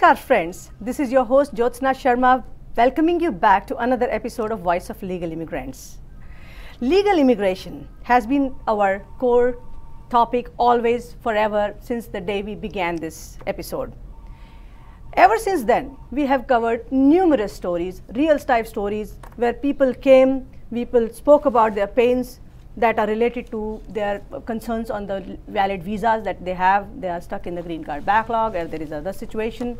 Namaskar friends, this is your host Jyotsna Sharma welcoming you back to another episode of Voice of Legal Immigrants. Legal immigration has been our core topic always, forever, since the day we began this episode. Ever since then, we have covered numerous stories, real life stories, where people came, people spoke about their pains that are related to their concerns on the valid visas that they have. They are stuck in the green card backlog, or there is other situation.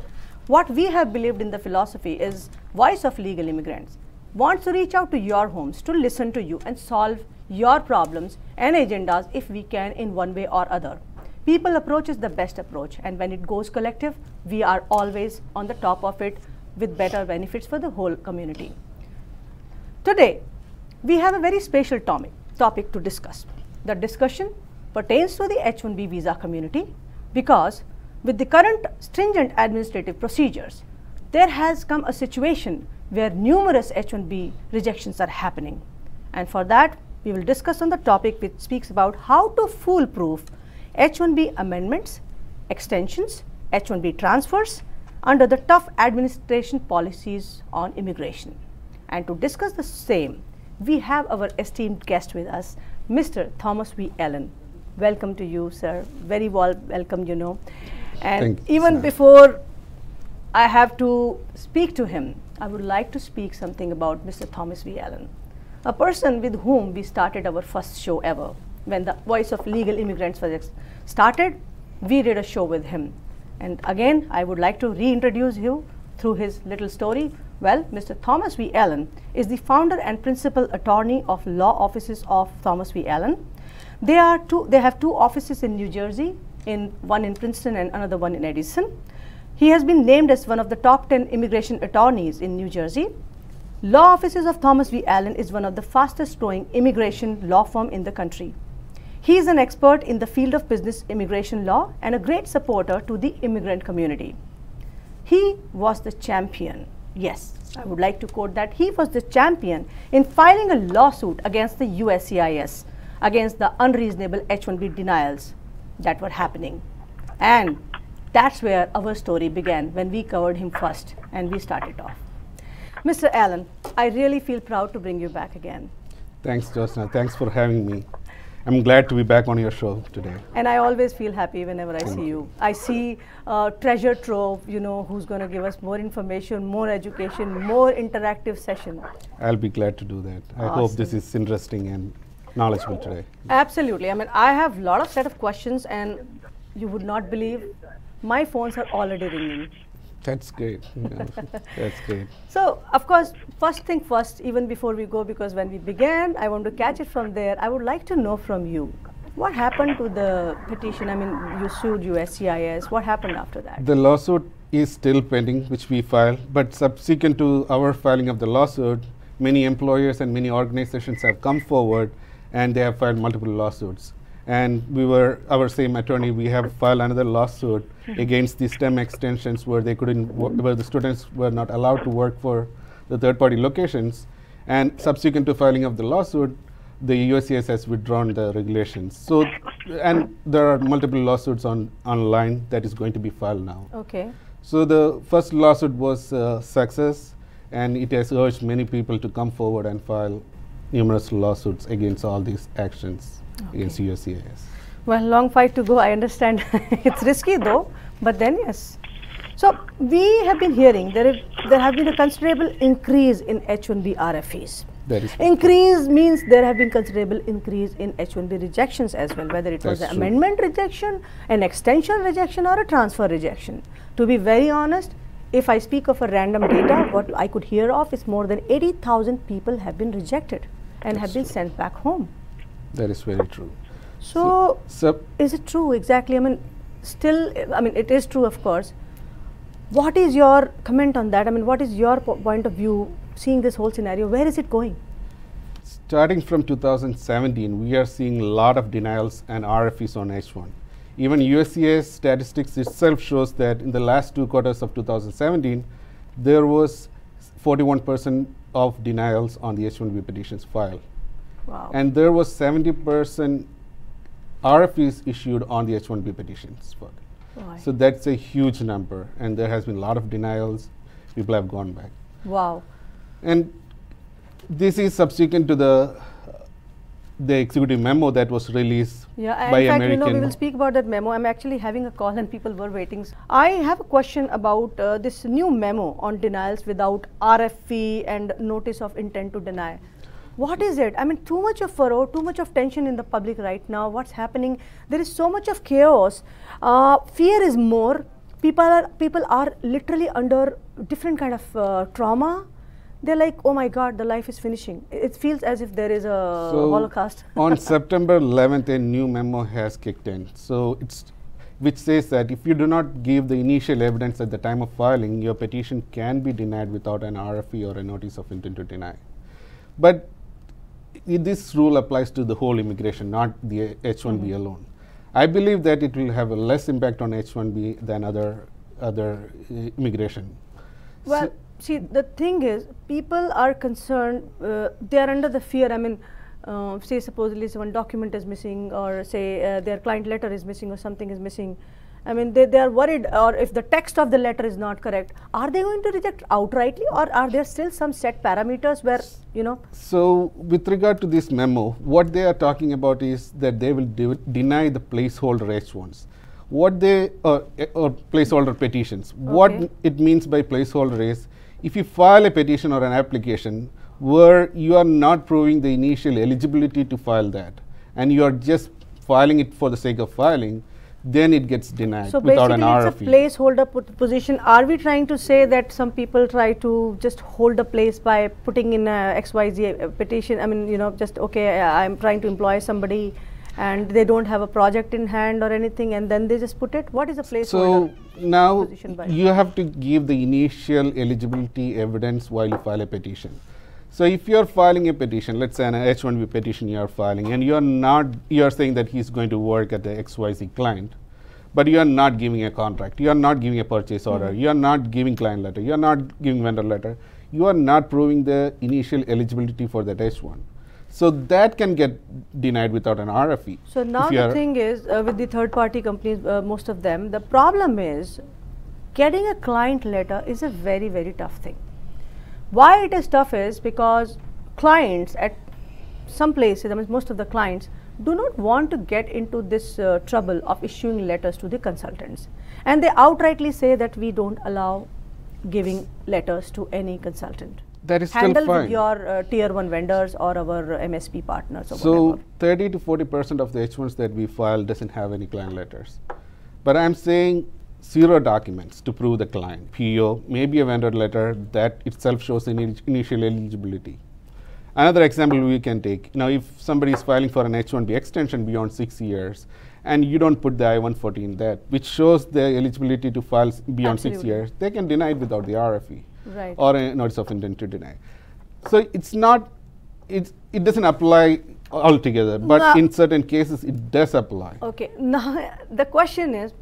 What we have believed in the philosophy is Voice of Legal Immigrants wants to reach out to your homes to listen to you and solve your problems and agendas if we can in one way or other. People approach is the best approach, and when it goes collective, we are always on the top of it with better benefits for the whole community. Today, we have a very special topic to discuss. The discussion pertains to the H1B visa community because with the current stringent administrative procedures, there has come a situation where numerous H1B rejections are happening. And for that, we will discuss on the topic which speaks about how to foolproof H1B amendments, extensions, H1B transfers under the tough administration policies on immigration. And to discuss the same, we have our esteemed guest with us, Mr. Thomas V. Allen. Welcome to you, sir. Very well welcome, you know. And even before I have to speak to him, I would like to speak something about Mr. Thomas V. Allen, a person with whom we started our first show ever. When the Voice of Legal Immigrants was started, we did a show with him. And again, I would like to reintroduce you through his little story. Well, Mr. Thomas V. Allen is the founder and principal attorney of law offices of Thomas V. Allen. They have two offices in New Jersey, one in Princeton and another one in Edison. He has been named as one of the top 10 immigration attorneys in New Jersey. Law offices of Thomas V. Allen is one of the fastest growing immigration law firm in the country. He is an expert in the field of business immigration law and a great supporter to the immigrant community. He was the champion. Yes, I would like to quote that. He was the champion in filing a lawsuit against the USCIS against the unreasonable H1B denials that were happening. And that's where our story began, when we covered him first and we started off. Mr. Allen, I really feel proud to bring you back again. Thanks, Jyotsna. Thanks for having me. I'm glad to be back on your show today. And I always feel happy whenever I see you. I see treasure trove, you know, who's going to give us more information, more education, more interactive session. I'll be glad to do that. Awesome. I hope this is interesting and knowledgeable today. Absolutely. I mean, I have a lot of set of questions, and you would not believe my phones are already ringing. That's great. Yeah, that's great. So, of course, first thing first, even before we go, because when we began, I want to catch it from there. I would like to know from you, what happened to the petition? I mean, you sued USCIS. What happened after that? The lawsuit is still pending, which we filed. But subsequent to our filing of the lawsuit, many employers and many organizations have come forward, and they have filed multiple lawsuits. And our same attorney, we have filed another lawsuit against the STEM extensions where they couldn't, where the students were not allowed to work for the third-party locations. And subsequent to filing of the lawsuit, the USCIS has withdrawn the regulations. So, and there are multiple lawsuits online that is going to be filed now. Okay. So the first lawsuit was a success, and it has urged many people to come forward and file numerous lawsuits against all these actions. Okay. Against USCIS. Well, long fight to go. I understand. It's risky though, but then yes. So we have been hearing there have been a considerable increase in H1B RFEs. That is increase means there have been considerable increase in H1B rejections as well, whether it was an amendment rejection, an extension rejection, or a transfer rejection. To be very honest, if I speak of a random data, what I could hear of is more than 80,000 people have been rejected and have been sent back home. That is very true. So is it true exactly? I mean, still, I mean, it is true, of course. What is your comment on that? I mean, what is your point of view seeing this whole scenario? Where is it going? Starting from 2017, we are seeing a lot of denials and RFEs on H1. Even USCIS statistics itself shows that in the last 2 quarters of 2017, there was 41% of denials on the H1B petitions filed. Wow. And there was 70% RFEs issued on the H1B petitions. Why? So that's a huge number, and there has been a lot of denials. People have gone back. Wow. And this is subsequent to the executive memo that was released Yeah, by in fact, American. we will speak about that memo. I'm actually having a call and people were waiting. I have a question about this new memo on denials without RFE and notice of intent to deny. What is it? I mean, too much of furrow, too much of tension in the public right now. What's happening? There is so much of chaos. Fear is more. People are literally under different kind of trauma. They're like, oh my God, the life is finishing. It feels as if there is a Holocaust. On September 11th, a new memo has kicked in. So which says that if you do not give the initial evidence at the time of filing, your petition can be denied without an RFE or a notice of intent to deny. But this rule applies to the whole immigration, not the H1B alone. I believe that it will have a less impact on H1B than other immigration. Well, see, the thing is, people are concerned, they are under the fear. I mean, say supposedly one document is missing, or say their client letter is missing, or something is missing. I mean, they are worried, or if the text of the letter is not correct, are they going to reject outrightly, or are there still some set parameters where, So, with regard to this memo, what they are talking about is that they will deny the placeholder H1s. What they, or placeholder petitions. Okay. What it means by placeholder is, if you file a petition or an application where you are not proving the initial eligibility to file that, and you are just filing it for the sake of filing, then it gets denied without an RFE. So basically it's a placeholder position. Are we trying to say that some people try to just hold a place by putting in a XYZ petition? I mean, just, okay, I'm trying to employ somebody and they don't have a project in hand or anything, and then they just put it? What is a placeholder? So now you have to give the initial eligibility evidence while you file a petition. So if you're filing a petition, let's say an H1B petition you're filing, and you're saying that he's going to work at the XYZ client, but you're not giving a contract, you're not giving a purchase order, you're not giving client letter, you're not giving vendor letter, you are not proving the initial eligibility for that H1. So that can get denied without an RFE. So now the thing is, with the third party companies, most of them, the problem is getting a client letter is a very, very tough thing. Why it is tough is because clients at some places, I mean most of the clients, do not want to get into this trouble of issuing letters to the consultants. And they outrightly say that we don't allow giving letters to any consultant. That is still fine. Handle with your tier 1 vendors or our MSP partners or whatever. 30 to 40% of the H1s that we file doesn't have any client letters. But I'm saying 0 documents to prove the client. PO, maybe a vendor letter that itself shows initial eligibility. Another example we can take, if somebody is filing for an H1B extension beyond 6 years, and you don't put the I-140 in that, which shows their eligibility to file beyond 6 years, they can deny it without the RFE or a notice of intent to deny. So it's not, it doesn't apply altogether, but in certain cases it does apply. Okay, now the question is,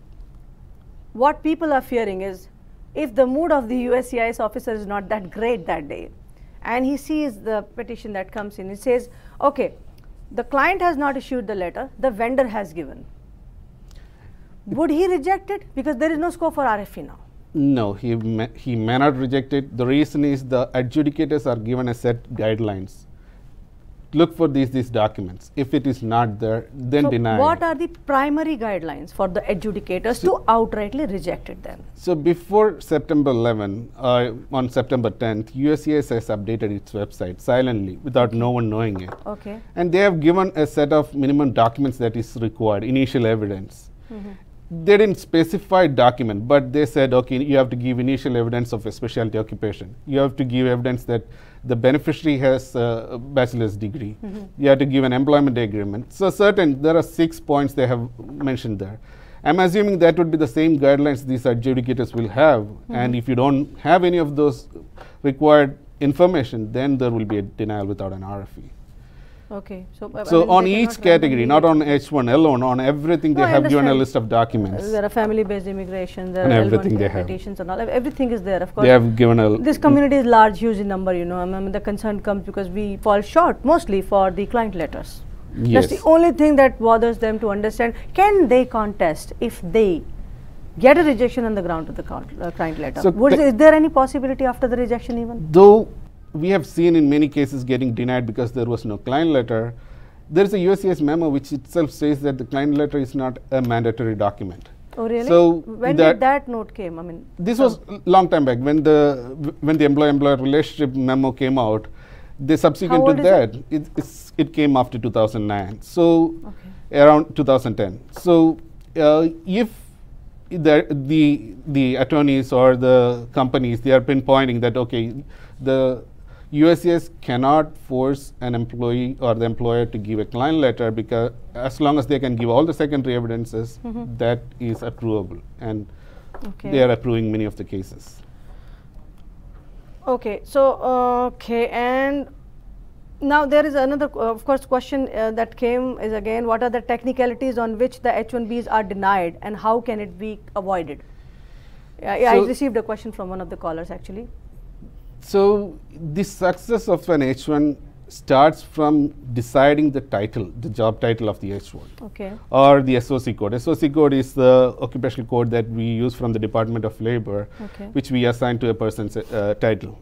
what people are fearing is, if the mood of the USCIS officer is not that great that day, and he sees the petition that comes in, it says, okay, the client has not issued the letter, the vendor has given. Would he reject it? Because there is no scope for RFE now. No, he may not reject it. The reason is the adjudicators are given a set guidelines. Look for these documents. If it is not there, then deny. What are the primary guidelines for the adjudicators to outrightly reject it then? So before September 11, on September 10th, USCIS has updated its website silently without no one knowing it. Okay. And they have given a set of minimum documents that is required, initial evidence. They didn't specify document, but they said, okay, you have to give initial evidence of a specialty occupation. You have to give evidence that the beneficiary has a bachelor's degree. You have to give an employment agreement. So there are 6 points they have mentioned there. I'm assuming that would be the same guidelines these adjudicators will have. And if you don't have any of those required information, then there will be a denial without an RFE. Okay. So on each category, not on H1 alone, on everything they have given a list of documents. There are family-based immigration, there are L1 petitions and all. Everything is there, of course. They have given this community is large, huge in number, I mean, the concern comes because we fall short mostly for the client letters. Yes. That's the only thing that bothers them to understand. Can they contest if they get a rejection on the ground of the client letter. So Is there any possibility after the rejection even? Though we have seen in many cases getting denied because there was no client letter, there is a USCIS memo which itself says that the client letter is not a mandatory document. Oh really? So when did that note came? I mean, this was a long time back when the employer-employer relationship memo came out. They subsequent to that, it came after 2009. So around 2010. So if the attorneys or the companies, they are pinpointing that the USCIS cannot force an employee or the employer to give a client letter, because as long as they can give all the secondary evidences, that is approvable, and they are approving many of the cases. Okay, so and now there is another, of course, question that came is again, what are the technicalities on which the H1Bs are denied, and how can it be avoided? I received a question from one of the callers actually. So the success of an H1 starts from deciding the title, the job title of the H1, or the SOC code. SOC code is the occupational code that we use from the Department of Labor, which we assign to a person's title.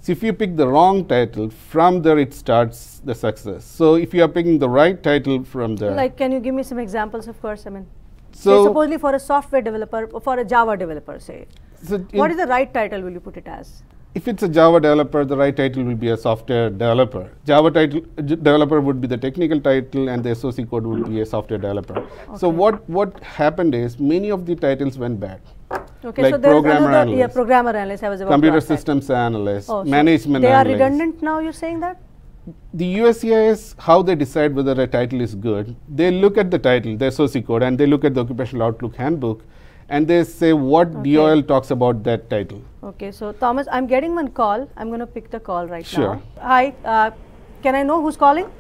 So if you pick the wrong title, from there it starts the success. So if you are picking the right title from there. Like, can you give me some examples, of course? I mean, so supposedly for a software developer, or for a Java developer, say, what is the right title will you put it as? If it's a Java developer, the right title will be a software developer. Java developer would be the technical title, and the SOC code would be a software developer. So what happened is many of the titles went bad. Okay, like so there is programmer another, analyst, programmer analyst, I was about computer to ask systems analyst, so management they analyst. They are redundant now, you're saying that? The USCIS, how they decide whether a title is good, they look at the title, the SOC code, and they look at the Occupational Outlook Handbook, and they say what DOL talks about that title. Okay, so Thomas, I'm getting one call. I'm going to pick the call right now. Hi, can I know who's calling?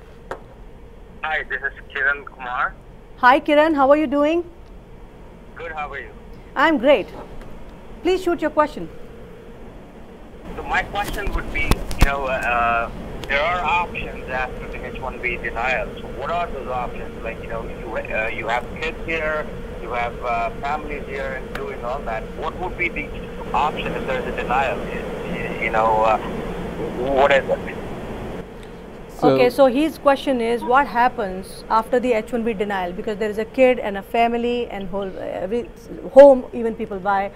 Hi, this is Kiran Kumar. Hi Kiran, how are you doing? Good, how are you? I'm great. Please shoot your question. So my question would be, there are options after the H1B denial. So what are those options? Like, you have kids here, you have families here, and doing all that. What would be the option if there's a denial? What is it? Okay, so his question is, what happens after the H1B denial? Because there is a kid and a family and home even people buy.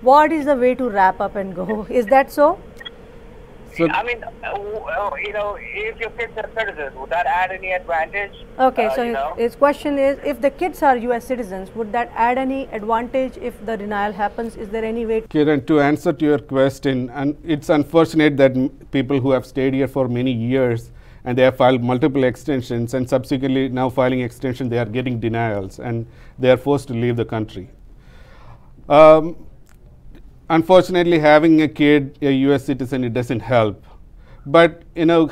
What is the way to wrap up and go? Is that so? I mean, if your kids are citizens, would that add any advantage? Okay, so his question is, if the kids are US citizens, would that add any advantage if the denial happens? Is there any way? Kiran, to answer to your question, and it's unfortunate that people who have stayed here for many years and they have filed multiple extensions, and subsequently now filing extension, they are getting denials and they are forced to leave the country. Unfortunately, having a kid, a US citizen, it doesn't help. But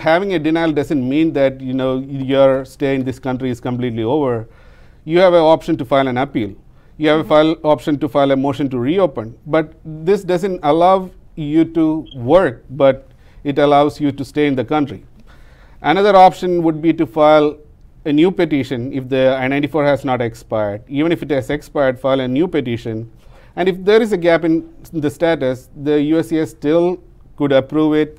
having a denial doesn't mean that your stay in this country is completely over. You have an option to file an appeal. You have an option to file a motion to reopen. But this doesn't allow you to work, but it allows you to stay in the country. Another option would be to file a new petition if the I-94 has not expired. Even if it has expired, file a new petition. And if there is a gap in the status, the USCIS still could approve it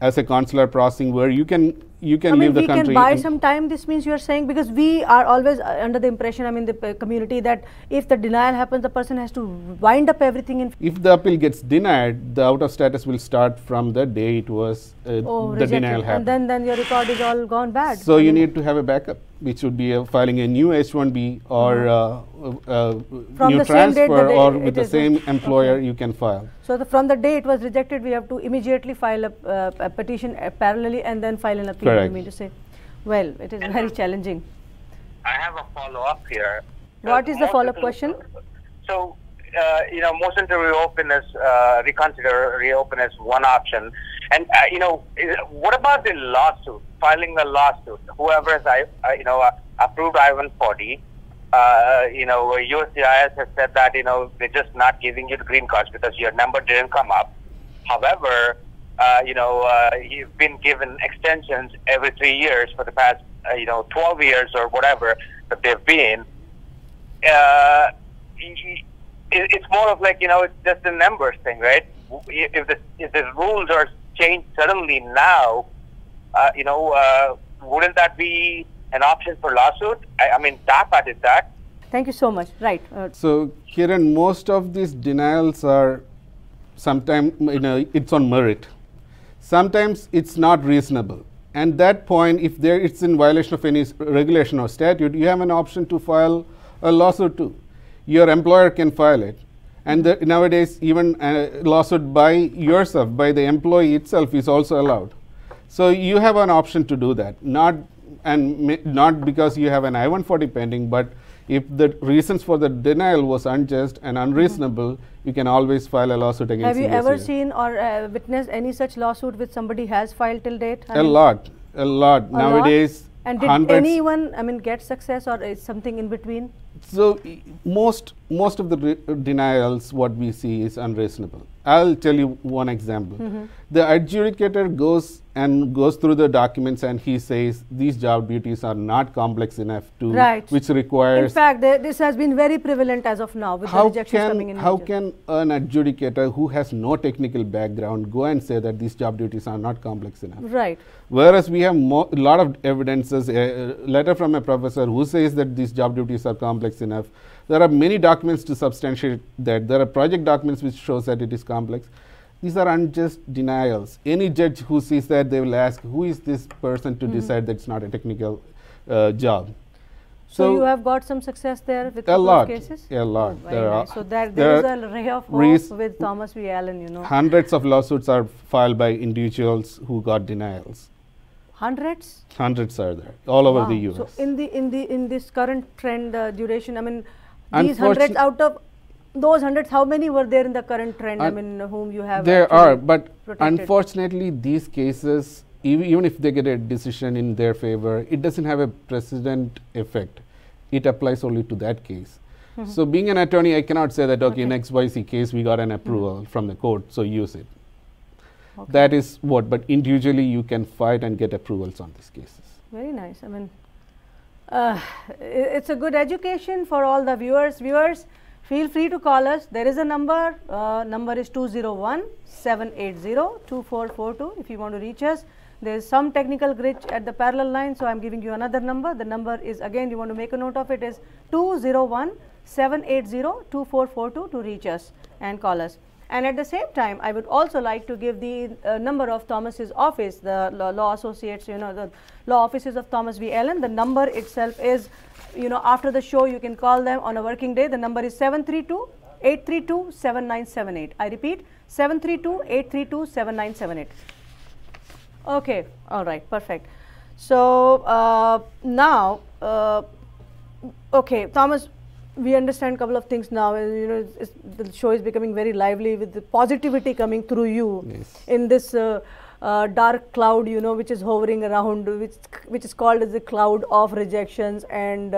as a consular processing where you can leave the country. We can buy some time, this means you are saying, because we are always under the impression, the community, that if the denial happens, the person has to wind up everything. If the appeal gets denied, the out of status will start from the day it was the denial happened. And then your record is all gone bad. So you need to have a backup, which would be filing a new H1B or new transfer, or with the same employer you can file. So from the day it was rejected, we have to immediately file a petition parallelly and then file an appeal. Correct. You mean to say? Well, it is very challenging. I have a follow-up here. What is the follow-up question? So, motion to reopen is one option. And, what about the lawsuit, filing a lawsuit? Whoever has, approved I-140, USCIS has said that, they're just not giving you the green cards because your number didn't come up. However, you've been given extensions every 3 years for the past, 12 years or whatever that they've been. it's more of like, it's just a numbers thing, right? If the rules are changed suddenly now, wouldn't that be an option for lawsuit? I mean, TAPA did that. Thank you so much. Right. So, Kiran, most of these denials are sometimes, it's on merit. Sometimes it's not reasonable. And that point, if it's in violation of any regulation or statute, you have an option to file a lawsuit too. Your employer can file it. And nowadays, even a lawsuit by yourself, by the employee itself, is also allowed. So you have an option to do that, not because you have an I-140 pending, but if the reasons for the denial was unjust and unreasonable, you can always file a lawsuit against Have you USCIS. ever seen or witnessed any such lawsuit which somebody has filed till date? A lot. Nowadays, and did hundreds. anyone, get success, or is something in between? So most of the denials, what we see is unreasonable. I'll tell you one example. The adjudicator goes through the documents and he says these job duties are not complex enough to, which requires. In fact, this has been very prevalent as of now with the rejections coming in. How can an adjudicator who has no technical background go and say that these job duties are not complex enough? Right. Whereas we have a lot of evidences, a letter from a professor who says that these job duties are complex enough. There are many documents to substantiate that. There are project documents which shows that it is complex. These are unjust denials. Any judge who sees that, they will ask, who is this person to decide that it's not a technical job? So you have got some success there with cases? A lot. Nice. So there is a ray of hope with Thomas V. Allen, Hundreds of lawsuits are filed by individuals who got denials. Hundreds? Hundreds are there, all over the US. So in this current trend duration, these hundreds, out of those hundreds, how many were there in the current trend, whom you have? There are, but unfortunately these cases, even if they get a decision in their favor, it doesn't have a precedent effect. It applies only to that case. So being an attorney, I cannot say that, in XYZ case we got an approval from the court, so use it. That is what, but individually you can fight and get approvals on these cases. Very nice. It's a good education for all the viewers. Viewers, feel free to call us. There is a number. Number is 201-780-2442 if you want to reach us. There is some technical glitch at the parallel line, so I am giving you another number. The number is, again, you want to make a note of it, is 201-780-2442 to reach us and call us. And at the same time, I would also like to give the number of Thomas's office, the law associates, the law offices of Thomas V. Allen. The number itself is, after the show, you can call them on a working day. The number is 732-832-7978. I repeat, 732-832-7978. Okay, all right, perfect. So now, okay, Thomas, we understand a couple of things now. The show is becoming very lively with the positivity coming through you in this dark cloud, which is hovering around, which is called as the cloud of rejections and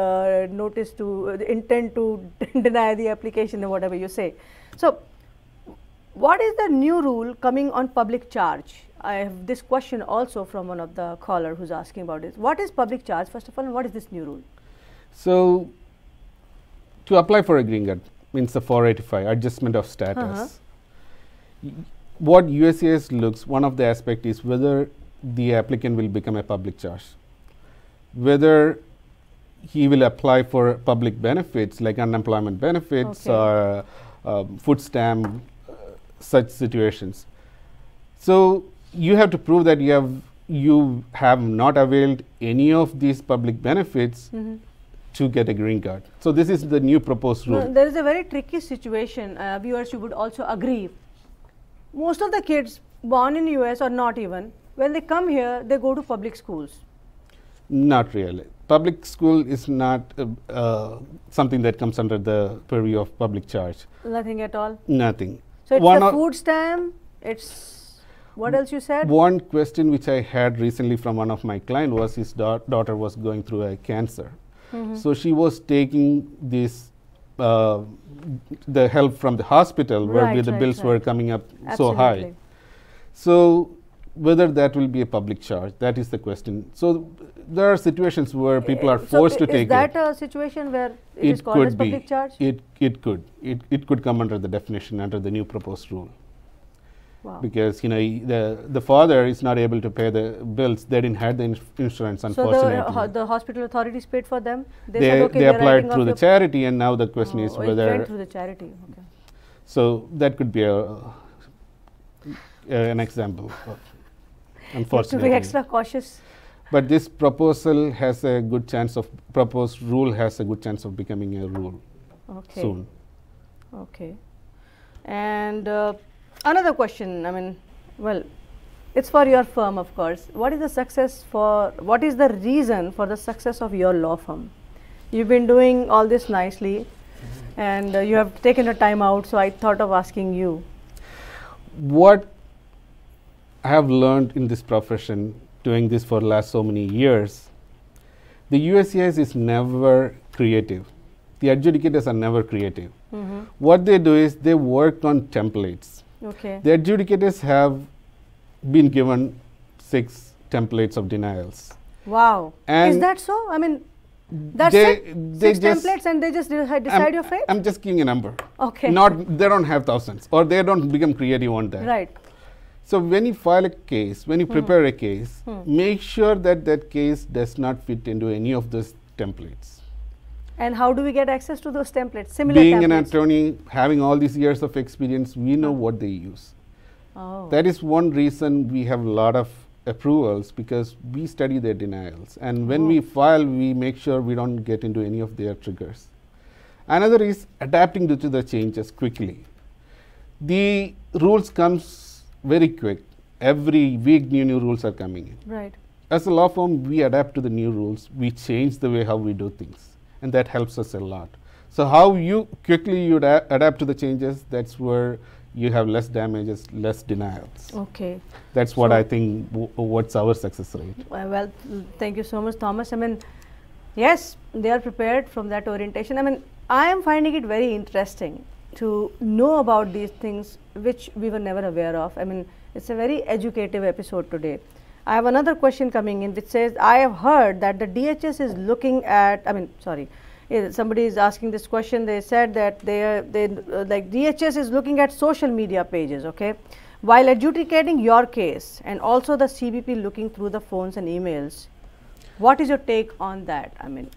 notice to the intent to deny the application or whatever you say. So, what is the new rule coming on public charge? I have this question also from one of the caller who's asking about it. What is public charge, first of all, and what is this new rule? So, to apply for a green card means the 485 adjustment of status. What USCIS looks, one of the aspects is whether the applicant will become a public charge, whether he will apply for public benefits like unemployment benefits or food stamp, such situations. So you have to prove that you have not availed any of these public benefits to get a green card. So this is the new proposed rule. There is a very tricky situation. Viewers, you would also agree. Most of the kids born in US or not even, when they come here, they go to public schools. Not really. Public school is not something that comes under the purview of public charge. Nothing at all? Nothing. So it's the food stamp, it's, what else you said? One question which I had recently from one of my clients was his daughter was going through a cancer. So she was taking this, the help from the hospital where the bills were coming up so high. So whether that will be a public charge. That is the question. So there are situations where people are forced to take it. Is that a situation where it is called as public charge? It could. It could come under the definition under the new proposed rule. Wow. Because the father is not able to pay the bills. They didn't have the insurance, unfortunately. So the hospital authorities paid for them? They said, okay, they applied through the charity, and now the question is whether... It went through the charity, okay. So that could be an example, unfortunately. To be extra cautious. But this proposal has a good chance of, proposed rule has a good chance of becoming a rule soon. Okay. And another question, I mean, well, it's for your firm, of course. What is the reason for the success of your law firm? You've been doing all this nicely, and you have taken a time out, so I thought of asking you. What I have learned in this profession, doing this for the last so many years, the USCIS is never creative. The adjudicators are never creative. What they do is they work on templates. Okay. The adjudicators have been given 6 templates of denials. Wow. And is that so? I mean, that's it? 6 templates and they just decide your fate? I'm just giving a number. Okay. They don't have thousands, or they don't become creative on that. Right. So when you file a case, when you prepare a case, make sure that that case does not fit into any of those templates. And how do we get access to those templates? Similar Being templates? an attorney, having all these years of experience, we know what they use. Oh. That is one reason we have a lot of approvals, because we study their denials. And when we file, we make sure we don't get into any of their triggers. Another is adapting to the changes quickly. The rules comes very quick. Every week new rules are coming in. Right. As a law firm, we adapt to the new rules. We change the way how we do things, and that helps us a lot. So how you quickly adapt to the changes, that's where you have less damages, less denials. Okay. That's what I think what's our success rate. Well, thank you so much, Thomas. I mean, yes, they are prepared from that orientation. I mean, I am finding it very interesting to know about these things which we were never aware of. I mean, it's a very educative episode today. I have another question coming in which says, I have heard that the DHS is looking at, somebody is asking this question. They said that like DHS is looking at social media pages, okay, while adjudicating your case, and also the CBP looking through the phones and emails. What is your take on that? I mean,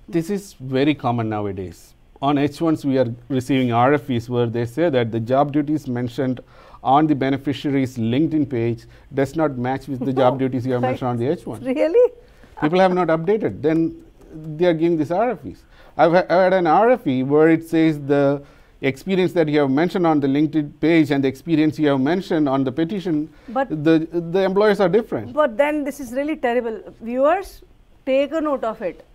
this is very common nowadays. On H1s, we are receiving RFEs where they say that the job duties mentioned on the beneficiary's LinkedIn page does not match with the job duties you have mentioned on the H1. Really? People have not updated. Then they are giving these RFEs. I've had an RFE where it says the experience that you have mentioned on the LinkedIn page and the experience you have mentioned on the petition, but the employers are different. But then this is really terrible. Viewers, take a note of it.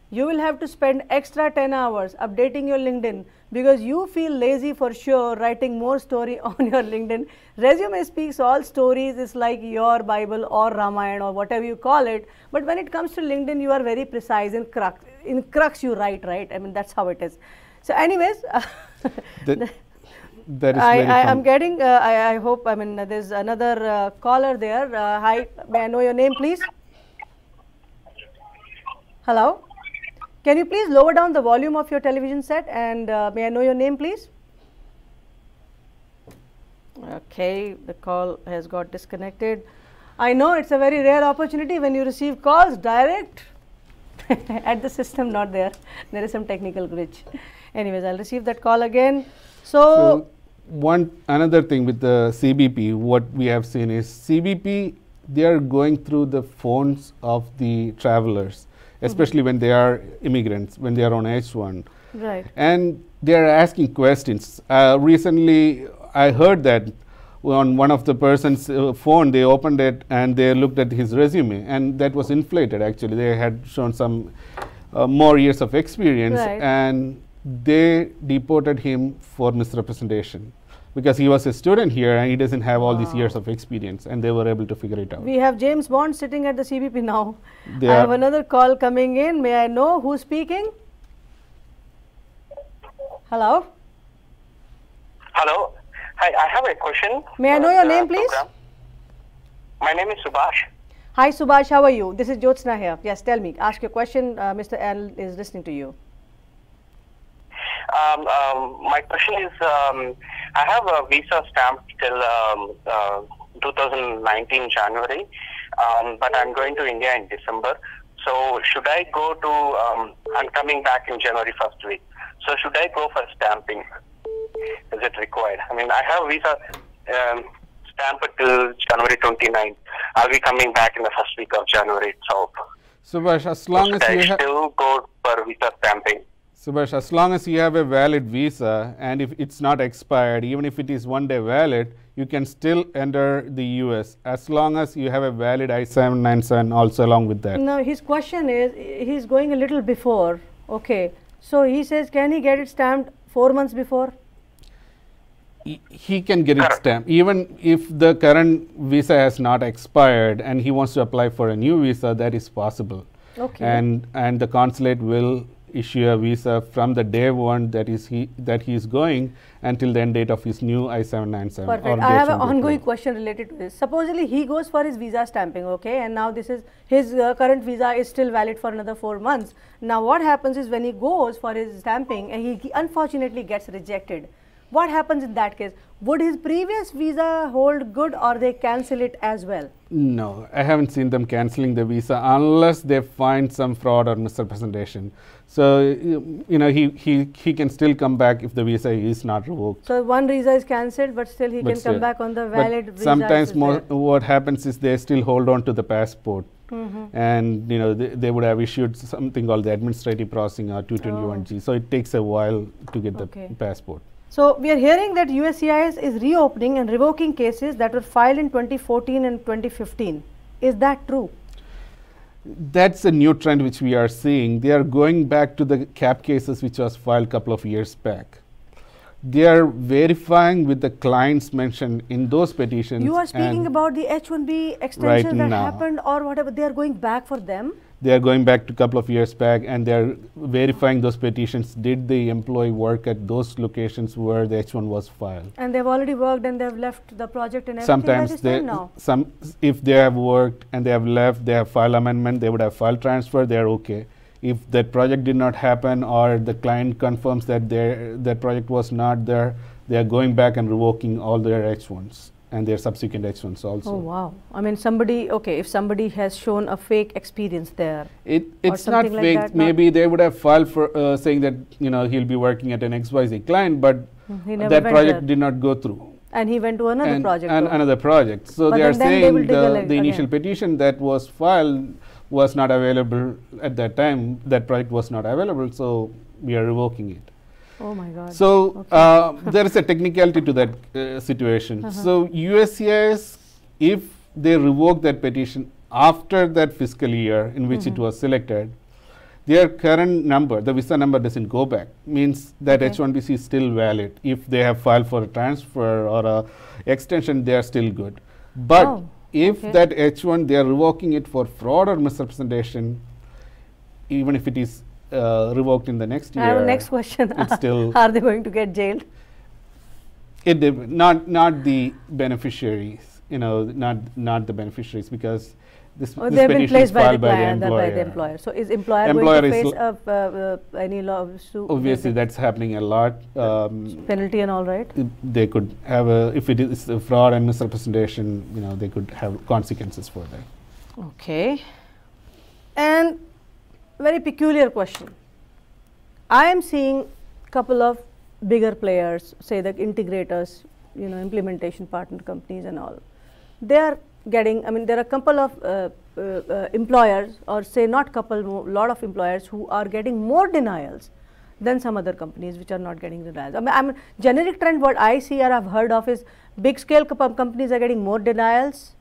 You will have to spend extra 10 hours updating your LinkedIn because you feel lazy for sure writing more story on your LinkedIn. Resume speaks all stories, is like your Bible or Ramayana or whatever you call it. But when it comes to LinkedIn, you are very precise. In crux you write, right? I mean, that's how it is. So anyways, that is I'm getting, I hope, I mean, there's another caller there. Hi, may I know your name, please? Hello? Can you please lower down the volume of your television set, and may I know your name, please? Okay, the call has got disconnected. I know it's a very rare opportunity when you receive calls direct at the system, not there. There is some technical glitch. Anyways, I'll receive that call again. So another thing with the CBP, what we have seen is CBP, they are going through the phones of the travelers, especially when they are immigrants, when they are on H1. Right. And they are asking questions. Recently, I heard that on one of the person's phone, they opened it and they looked at his resume, and that was inflated actually. They had shown some more years of experience, and they deported him for misrepresentation because he was a student here and he doesn't have all these years of experience, and they were able to figure it out. We have James Bond sitting at the CBP now. I have another call coming in. May I know who's speaking? Hello? Hello. Hi, I have a question. May I know your name, please? My name is Subhash. Hi Subhash, how are you? This is Jyotsna here. Yes, tell me. Ask your question. Mr. L is listening to you. My question is, I have a visa stamp till 2019 January, but I'm going to India in December. So should I go to, I'm coming back in January first week. So should I go for stamping? Is it required? I mean, I have visa stamped till January 29th. I'll be coming back in the first week of January itself. Subhash, as long as you have... still go for visa stamping? Subhash, as long as you have a valid visa and if it's not expired, even if it is 1 day valid, you can still enter the US as long as you have a valid I-797 also along with that. Now, his question is, he's going a little before. Okay. So, he says, can he get it stamped 4 months before? He can get it stamped. Even if the current visa has not expired and he wants to apply for a new visa, that is possible. Okay. And the consulate will issue a visa from the day one that he is going until the end date of his new I-797. Perfect. I have an ongoing question related to this. Supposedly he goes for his visa stamping, okay, and now this is his current visa is still valid for another 4 months. Now what happens is when he goes for his stamping and he unfortunately gets rejected, what happens in that case? Would his previous visa hold good or they cancel it as well? No, I haven't seen them cancelling the visa unless they find some fraud or misrepresentation. So, you know, he can still come back if the visa is not revoked. So, one visa is cancelled, but still he can come back on the valid visa. Sometimes what happens is they still hold on to the passport. And, you know, they would have issued something called the administrative processing or 221G. So, it takes a while to get the passport. So, we are hearing that USCIS is reopening and revoking cases that were filed in 2014 and 2015. Is that true? That's a new trend which we are seeing. They are going back to the CAP cases which was filed a couple of years back. They are verifying with the clients mentioned in those petitions. You are speaking about the H1B extension that happened or whatever. They are going back for them? They are going back to a couple of years back and they are verifying those petitions. Did the employee work at those locations where the H1 was filed? And they've already worked and they've left the project and everything. Sometimes if they have worked and they have left, they have filed amendment, they would have filed transfer, they are okay. If that project did not happen or the client confirms that that project was not there, they are going back and revoking all their H1s and their subsequent H1s also. Oh wow. I mean if somebody has shown a fake experience there. It's not like fake. Maybe they would have filed for saying that, you know, he'll be working at an XYZ client, but that project did not go through. And he went to another project. And another project. So they are saying the initial petition that was filed was not available at that time. That project was not available, so we are revoking it. Oh my God. So there is a technicality to that situation. So USCIS, if they revoke that petition after that fiscal year in which it was selected, their current number, the visa number doesn't go back, means that H1BC is still valid. If they have filed for a transfer or a extension, they are still good. But if that H1, they are revoking it for fraud or misrepresentation, even if it is revoked in the next year. I have a next question. It's still are they going to get jailed? Not the beneficiaries, you know, not the beneficiaries, because this they've petition been placed is filed by the employer. So is employer going to face any lawsuit? Obviously, that's happening a lot. Penalty and all, right? They could have if it is a fraud and misrepresentation, you know, they could have consequences for that. Okay. And very peculiar question. I am seeing a couple of bigger players, say the integrators, you know, implementation partner companies and all. They are getting, I mean, there are a couple of employers, or say not couple, lot of employers who are getting more denials than some other companies which are not getting denials. I mean, generic trend what I see or I've heard of is big scale companies are getting more denials,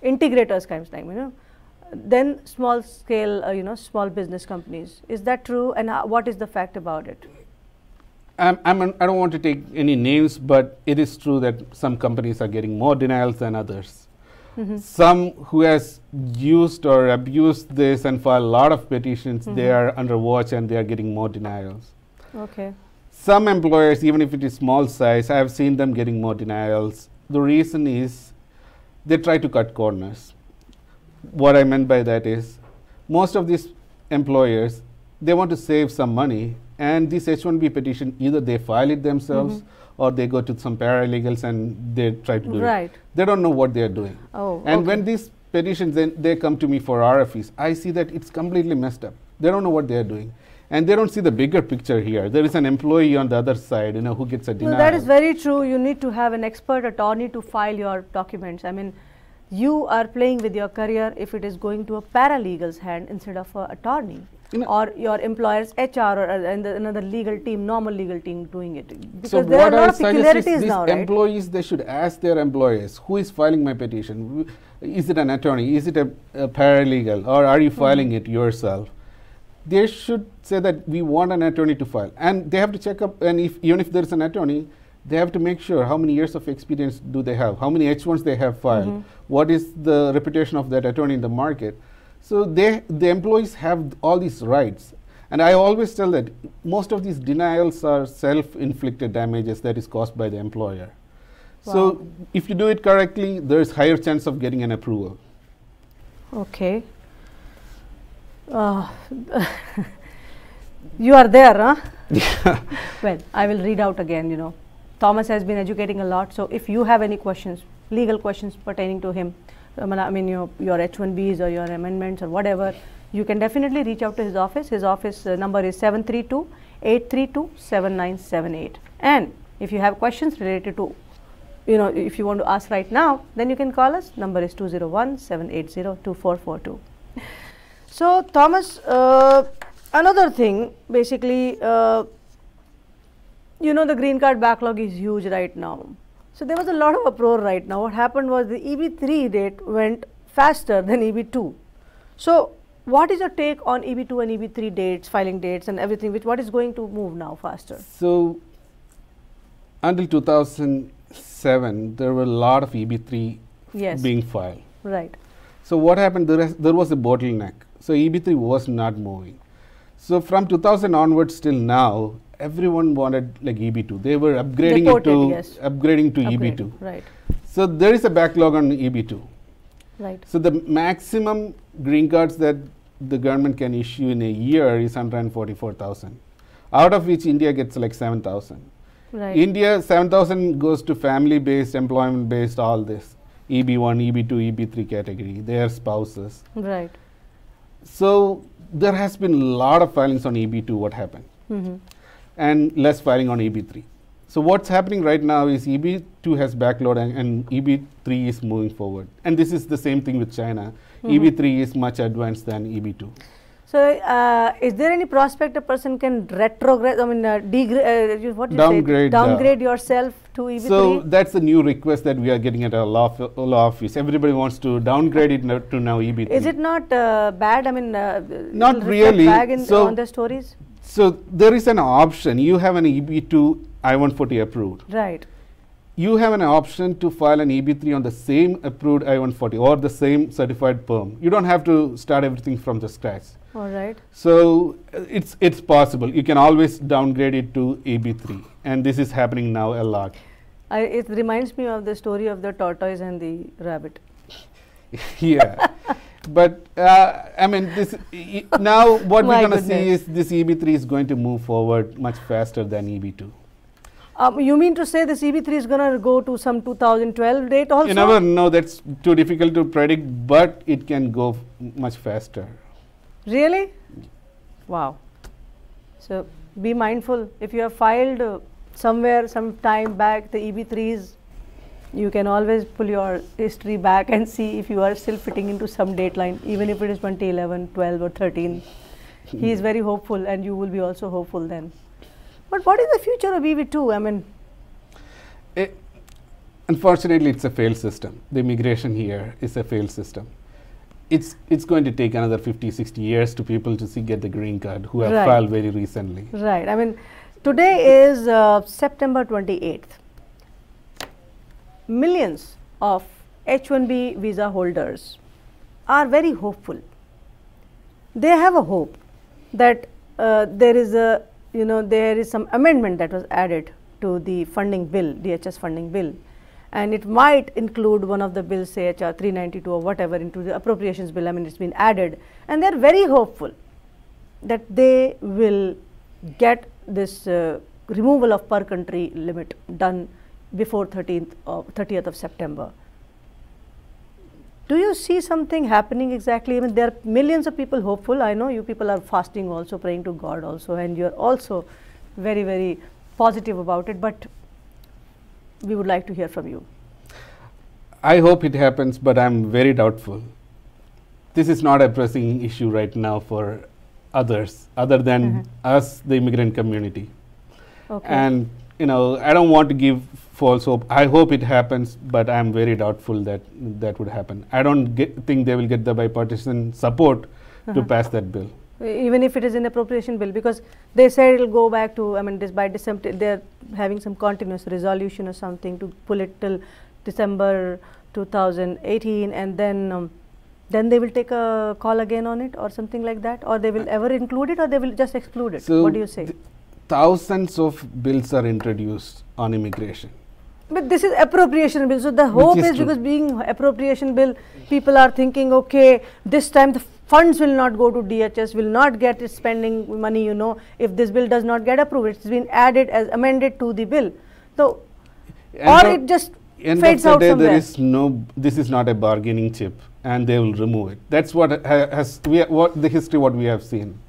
integrators kind of thing, you know, then small scale, you know, small business companies. Is that true, and what is the fact about it? I don't want to take any names, but it is true that some companies are getting more denials than others. Some who has used or abused this and filed a lot of petitions, they are under watch and they are getting more denials. Okay. Some employers, even if it is small size, I have seen them getting more denials. The reason is they try to cut corners. What I meant by that is, most of these employers, they want to save some money, and this H1B petition, either they file it themselves or they go to some paralegals and they try to do it. They don't know what they are doing. And when these petitions, then they come to me for RFEs, I see that it's completely messed up. They don't know what they are doing. And they don't see the bigger picture here. There is an employee on the other side, who gets a denial. No, that is very true. You need to have an expert attorney to file your documents. I mean, you are playing with your career if it is going to a paralegal's hand instead of an attorney, or your employer's HR or another legal team, normal legal team doing it. Because so there are a lot of peculiarities peculiarities now, right? Employees, they should ask their employers, who is filing my petition? Is it an attorney? Is it a paralegal? Or are you filing it yourself? They should say that we want an attorney to file, and they have to check up, and even if there's an attorney, they have to make sure how many years of experience do they have, how many H1s they have filed, what is the reputation of that attorney in the market. So the employees have all these rights, and I always tell that most of these denials are self-inflicted damages that is caused by the employer. So if you do it correctly, there is higher chance of getting an approval. Okay. You are there, huh? Well, I will read out again, Thomas has been educating a lot, so if you have any questions, legal questions pertaining to him, I mean your H1Bs or your amendments or whatever, you can definitely reach out to his office. His office number is 732-832-7978. And if you have questions related to, if you want to ask right now, then you can call us. Number is 201-780-2442. So, Thomas, another thing, basically, the green card backlog is huge right now. So, there was a lot of uproar right now. What happened was the EB3 date went faster than EB2. So, what is your take on EB2 and EB3 dates, filing dates and everything, what is going to move now faster? So, until 2007, there were a lot of EB3 being filed. Right. So, what happened? There was a bottleneck. So, EB3 was not moving. So, from 2000 onwards till now, everyone wanted like EB2. They were upgrading upgrading to EB2. Right. So, there is a backlog on EB2. Right. So, the maximum green cards that the government can issue in a year is 144,000, out of which India gets like 7,000. Right. India, 7,000 goes to family-based, employment-based, all this. EB1, EB2, EB3 category, their spouses. Right. So, there has been a lot of filings on EB2, what happened, and less filing on EB3. So, what's happening right now is EB2 has backload and EB3 is moving forward. And this is the same thing with China. EB3 is much advanced than EB2. So, is there any prospect a person can retrograde, I mean, downgrade yourself to EB3? So, that's the new request that we are getting at our law office. Everybody wants to downgrade it to now EB3. Is it not bad? I mean, not really. On the stories? So, there is an option. You have an EB2 I-140 approved. Right. You have an option to file an EB3 on the same approved I-140 or the same certified perm. You don't have to start everything from the scratch. All right. So, it's possible. You can always downgrade it to EB3, and this is happening now a lot. It reminds me of the story of the tortoise and the rabbit. Yeah. But I mean, now what we're going to see is this EB3 is going to move forward much faster than EB2. You mean to say this EB3 is going to go to some 2012 date also? You never know. That's too difficult to predict, but it can go much faster. Really? Wow. So, be mindful. If you have filed somewhere some time back the EB3s, you can always pull your history back and see if you are still fitting into some date line, even if it is 2011, 12 or 13. He is very hopeful and you will be also hopeful then. But what is the future of EB2? I mean, unfortunately, it's a failed system. The immigration here is a failed system. It's going to take another 50, 60 years to people to get the green card who have filed very recently. Right. I mean, today is September 28th. Millions of H1B visa holders are very hopeful. They have a hope that there is some amendment that was added to the funding bill, DHS funding bill, and it might include one of the bills, say HR 392 or whatever, into the appropriations bill. I mean, it's been added, and they're very hopeful that they will get this removal of per country limit done before 30th of September. Do you see something happening exactly? I mean, there are millions of people hopeful. I know you people are fasting also, praying to God also, and you're also very, very positive about it, but we would like to hear from you. I hope it happens, but I'm very doubtful. This is not a pressing issue right now for others, other than us, the immigrant community. Okay. And I don't want to give false hope. I hope it happens, but I'm very doubtful that that would happen. I don't think they will get the bipartisan support to pass that bill. Even if it is an appropriation bill, because they said it will go back to, I mean, by December, they're having some continuous resolution or something to pull it till December 2018, and then they will take a call again on it or something like that, or they will ever include it, or they will just exclude it. So what do you say? Thousands of bills are introduced on immigration. But this is appropriation bill, so the hope is because being appropriation bill, people are thinking, okay, this time the funds will not go to DHS, will not get its spending money, if this bill does not get approved. It's been added as amended to the bill. So, or it just fades out somewhere. There is this is not a bargaining chip, and they will remove it. That's what the history what we have seen.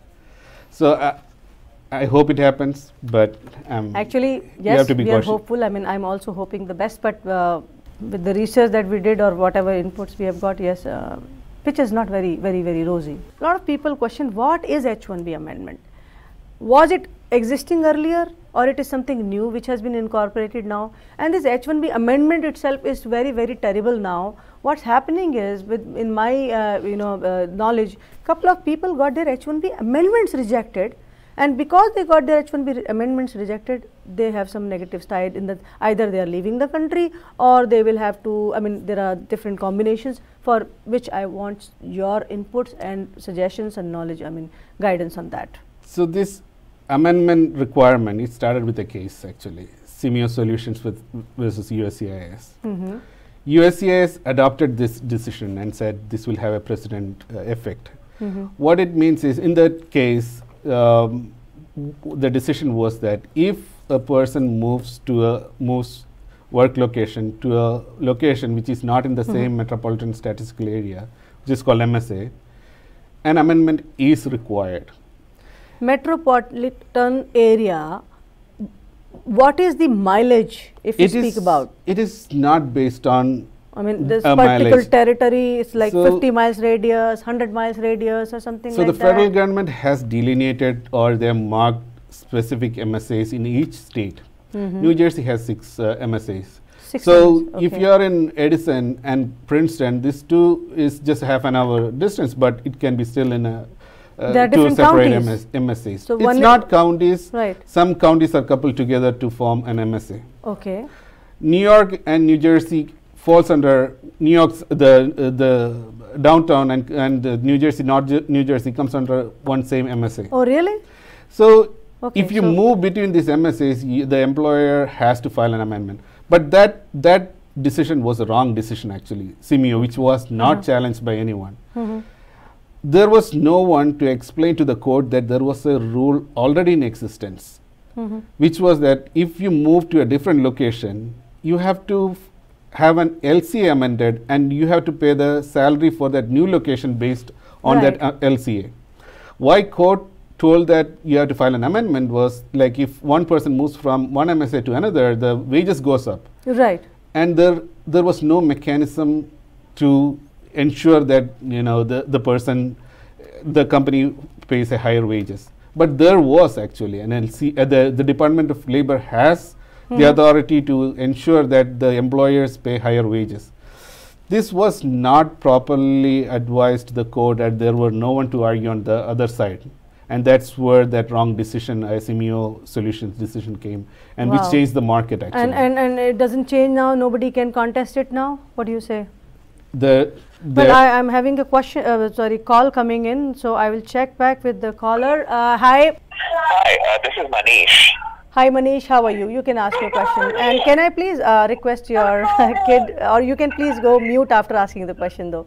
So I hope it happens, but actually, yes, we are hopeful. I mean, I'm also hoping the best, but with the research that we did or whatever inputs we have got, yes, picture is not very, very, very rosy. A lot of people question, what is H1B amendment? Was it existing earlier, or it is something new which has been incorporated now? And this H1B amendment itself is very, very terrible now. What's happening is, in my knowledge, couple of people got their H1B amendments rejected, and because they got their H1B amendments rejected, they have some negative side in that either they are leaving the country, or they will have to, I mean, there are different combinations for which I want your inputs and suggestions and knowledge, I mean, guidance on that. So this amendment requirement, it started with a case actually, Simeo Solutions versus USCIS. USCIS adopted this decision and said this will have a precedent effect. What it means is, in that case, the decision was that if a person moves work location to a location which is not in the same metropolitan statistical area, which is called MSA, an amendment is required. Metropolitan area, what is the mileage, if you speak about? It is not based on, I mean, this particular territory is like 50 miles radius, 100 miles radius or something like that. So the federal government has delineated, or they have marked specific MSAs in each state. New Jersey has 6 MSAs. So if you are in Edison and Princeton, this two is just half an hour distance, but it can be still in a two separate MSAs. So it's not counties. Right. Some counties are coupled together to form an MSA. Okay. New York and New Jersey falls under New York's the downtown, and New Jersey, New Jersey comes under one same MSA. Oh, really? So if you move between these MSAs, the employer has to file an amendment. But that decision was a wrong decision actually, Simeo, which was not challenged by anyone. There was no one to explain to the court that there was a rule already in existence, which was that if you move to a different location, you have to have an LCA amended, and you have to pay the salary for that new location based on that LCA. Why court told that you have to file an amendment was, like, if one person moves from one MSA to another, the wages goes up. Right. And there was no mechanism to ensure that the company pays a higher wages. But there was actually an LCA. The Department of Labor has the authority to ensure that the employers pay higher wages. This was not properly advised to the court, and there were no one to argue on the other side. And that's where that wrong decision, Simeo Solutions decision came, and which changed the market actually. And it doesn't change now? Nobody can contest it now? What do you say? But I'm having a question, call coming in, so I will check back with the caller. Hi. Hi, this is Manish. Hi Manish, how are you? You can ask your question. And can I please request your kid, or you can please go mute after asking the question though.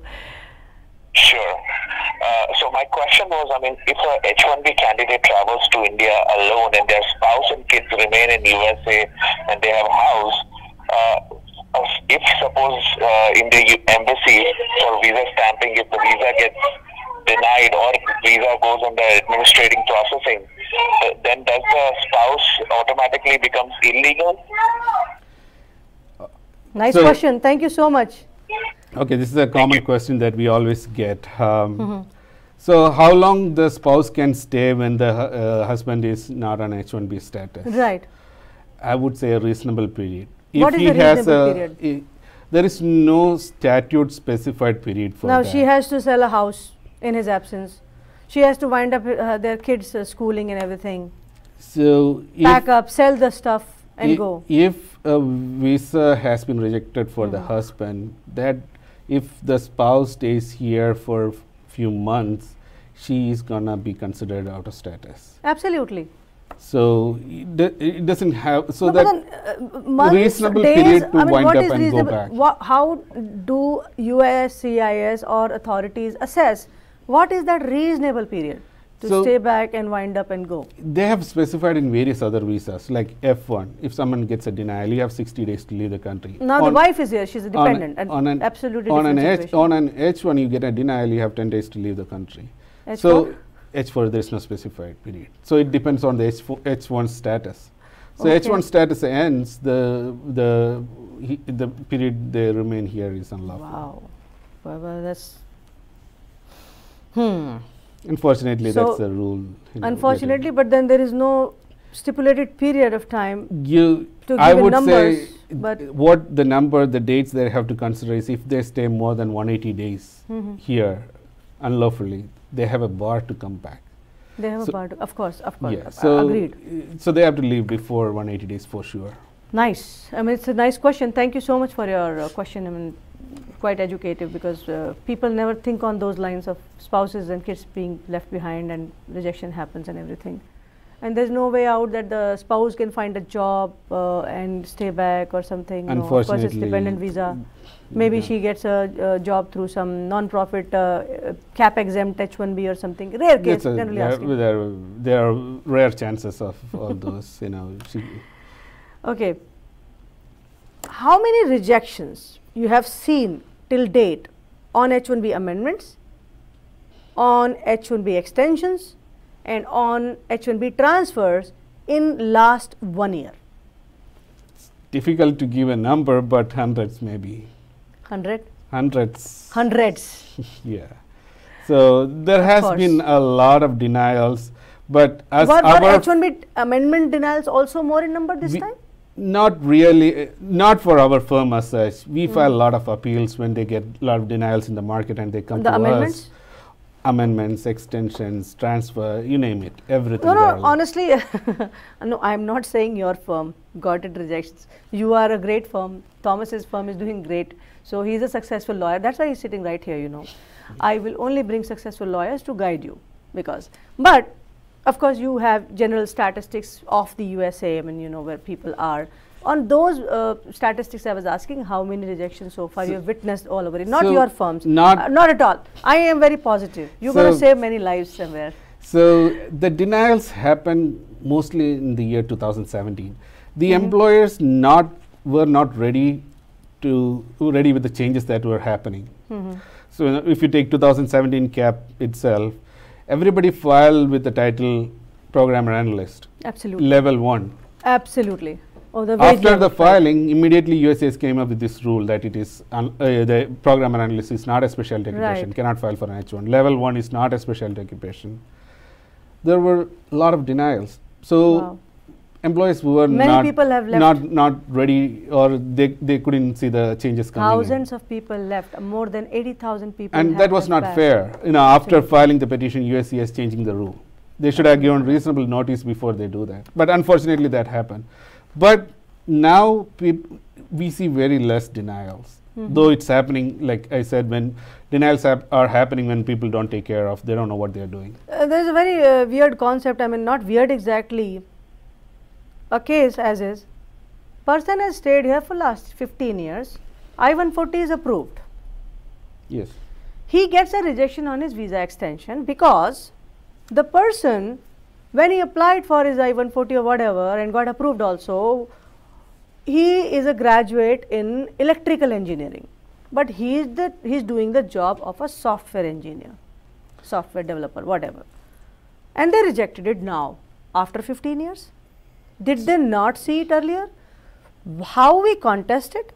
Sure. So my question was, I mean, if a H1B candidate travels to India alone and their spouse and kids remain in USA and they have a house, if suppose in the embassy for visa stamping, if the visa gets denied or visa goes under administrating processing, then does the spouse automatically becomes illegal? Nice question. Thank you so much. Okay, this is a common question that we always get. So how long the spouse can stay when the husband is not on H1B status? Right. I would say a reasonable period. What If is he the has reasonable a, period? there is no statute specified period for Now that. she has to sell a house in his absence. She has to wind up their kids' schooling and everything. So Pack up, sell the stuff and go. If a visa has been rejected for the husband, that if the spouse stays here for few months, she is gonna be considered out of status. Absolutely. So it doesn't have, so No, that months, reasonable days, period to I mean, wind what up is and go reasonable? back. How do USCIS or authorities assess what is that reasonable period to So stay back and wind up and go? They have specified in various other visas, like F1. If someone gets a denial, you have 60 days to leave the country. Now the wife is here; she's a dependent. On an absolutely on an different situation. on an H1, you get a denial, you have 10 days to leave the country. H4? So H4, there is no specified period. So it depends on the H1 status. So Okay. H1 status ends, the period they remain here is unlawful. Wow. Well, that's. Unfortunately, So that's the rule. you know, Unfortunately, but then there is no stipulated period of time. you to I give in would numbers, say but what the dates they have to consider is if they stay more than 180 days here unlawfully, they have a bar to come back. they have So- a part. Of course, Yeah, so agreed. So they have to leave before 180 days for sure. Nice. I mean, it's a nice question. Thank you so much for your question. I mean, quite educative because people never think on those lines of spouses and kids being left behind and rejection happens and everything. And there's no way out that the spouse can find a job and stay back or something. No, of course, it's Unfortunately, dependent visa. Maybe she gets a job through some non-profit cap exempt H1B or something. Rare case, That's generally asking. there are rare chances of all those. You know, Okay. How many rejections you have seen till date on H1B amendments, on H1B extensions, and on H1B transfers in last 1 year? difficult to give a number, but hundreds maybe. 100? Hundreds. Hundreds. Yeah. So there Of has course. been a lot of denials, but as Were our H1B amendment denials also more in number this We- time? not really, not for our firm as such. We file a lot of appeals when they get a lot of denials in the market and they come The to amendments? us. Amendments, extensions, transfer, you name it, everything. No, there are no, honestly, no, I'm not saying your firm got it rejections. You are a great firm. Thomas's firm is doing great. So he's a successful lawyer. That's why he's sitting right here, you know. I will only bring successful lawyers to guide you but of course you have general statistics of the USA, I mean, you know, where people are. On those statistics I was asking how many rejections so far you have witnessed all over it, not so your firms. not- not at all. I am very positive. You're going to So- save many lives somewhere. So the denials happened mostly in the year 2017. The employers were not ready with the changes that were happening. So if you take 2017 cap itself, everybody filed with the title programmer analyst, Absolutely. level 1. Absolutely. Oh, the wage After level, the filing, immediately USCIS came up with this rule that it is the programmer analyst is not a specialty occupation, Right. cannot file for an H1. Level 1 is not a specialty occupation. There were a lot of denials. So Wow. employees who were Many people have left. not ready, or they couldn't see the changes coming in. Thousands of people left. More than 80,000 people. And have that was left not back. fair. You know, after Absolutely. filing the petition, USCIS changing the rule. They should have given reasonable notice before they do that. But unfortunately, that happened. But now we see very less denials. Though it's happening, like I said, when denials are happening when people don't take care of, they don't know what they're doing. There's a very weird concept. I mean, not weird exactly. a case as is, person has stayed here for last 15 years, I-140 is approved. Yes. He gets a rejection on his visa extension because the person, when he applied for his I-140 or whatever and got approved also, he is a graduate in electrical engineering, but he's doing the job of a software engineer, software developer, whatever, and they rejected it now after 15 years. Did they not see it earlier? How we contest it,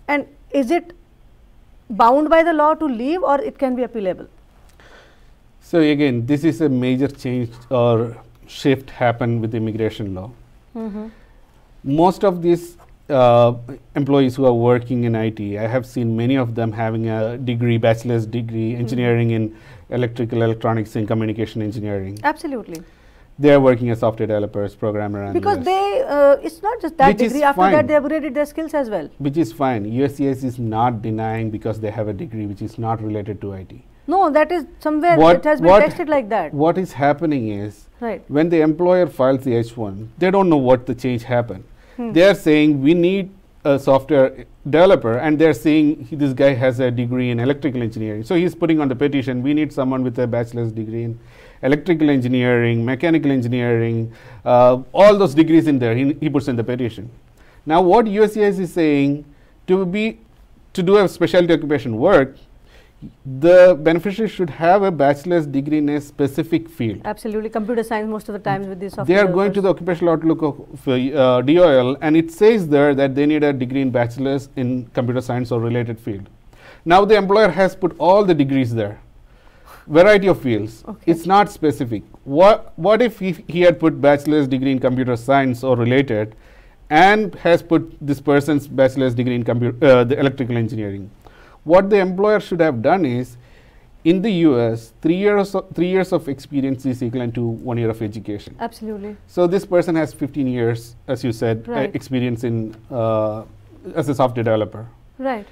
and is it bound by the law to leave, or it can be appealable? So again, this is a major change or shift happened with immigration law. Most of these employees who are working in IT, I have seen many of them having a degree, bachelor's degree, engineering in electrical, electronics and communication engineering. Absolutely. They are working as software developers, programmer, and because they, it's not just that Which degree, is after fine. that they upgraded their skills as well. which is fine. USCIS is not denying because they have a degree which is not related to IT. No, that is somewhere it has been tested like that. What is happening is, Right. when the employer files the H1, they don't know what the change happened. They are saying we need a software developer, and they are saying this guy has a degree in electrical engineering. So he's putting on the petition, we need someone with a bachelor's degree in electrical engineering, mechanical engineering, all those degrees in there. He puts in the petition. Now, what USCIS is saying, to do a specialty occupation work, the beneficiary should have a bachelor's degree in a specific field. Absolutely, computer science most of the times with this software. They are going to the occupational outlook of DOL, and it says there that they need a degree in bachelor's in computer science or related field. Now the employer has put all the degrees there, variety of fields. Okay. It's not specific. What if he had put bachelor's degree in computer science or related, and has put this person's bachelor's degree in the electrical engineering? What the employer should have done is, in the US, 3 years of experience is equivalent to 1 year of education. Absolutely. So this person has 15 years, as you said, Right. experience in as a software developer. Right.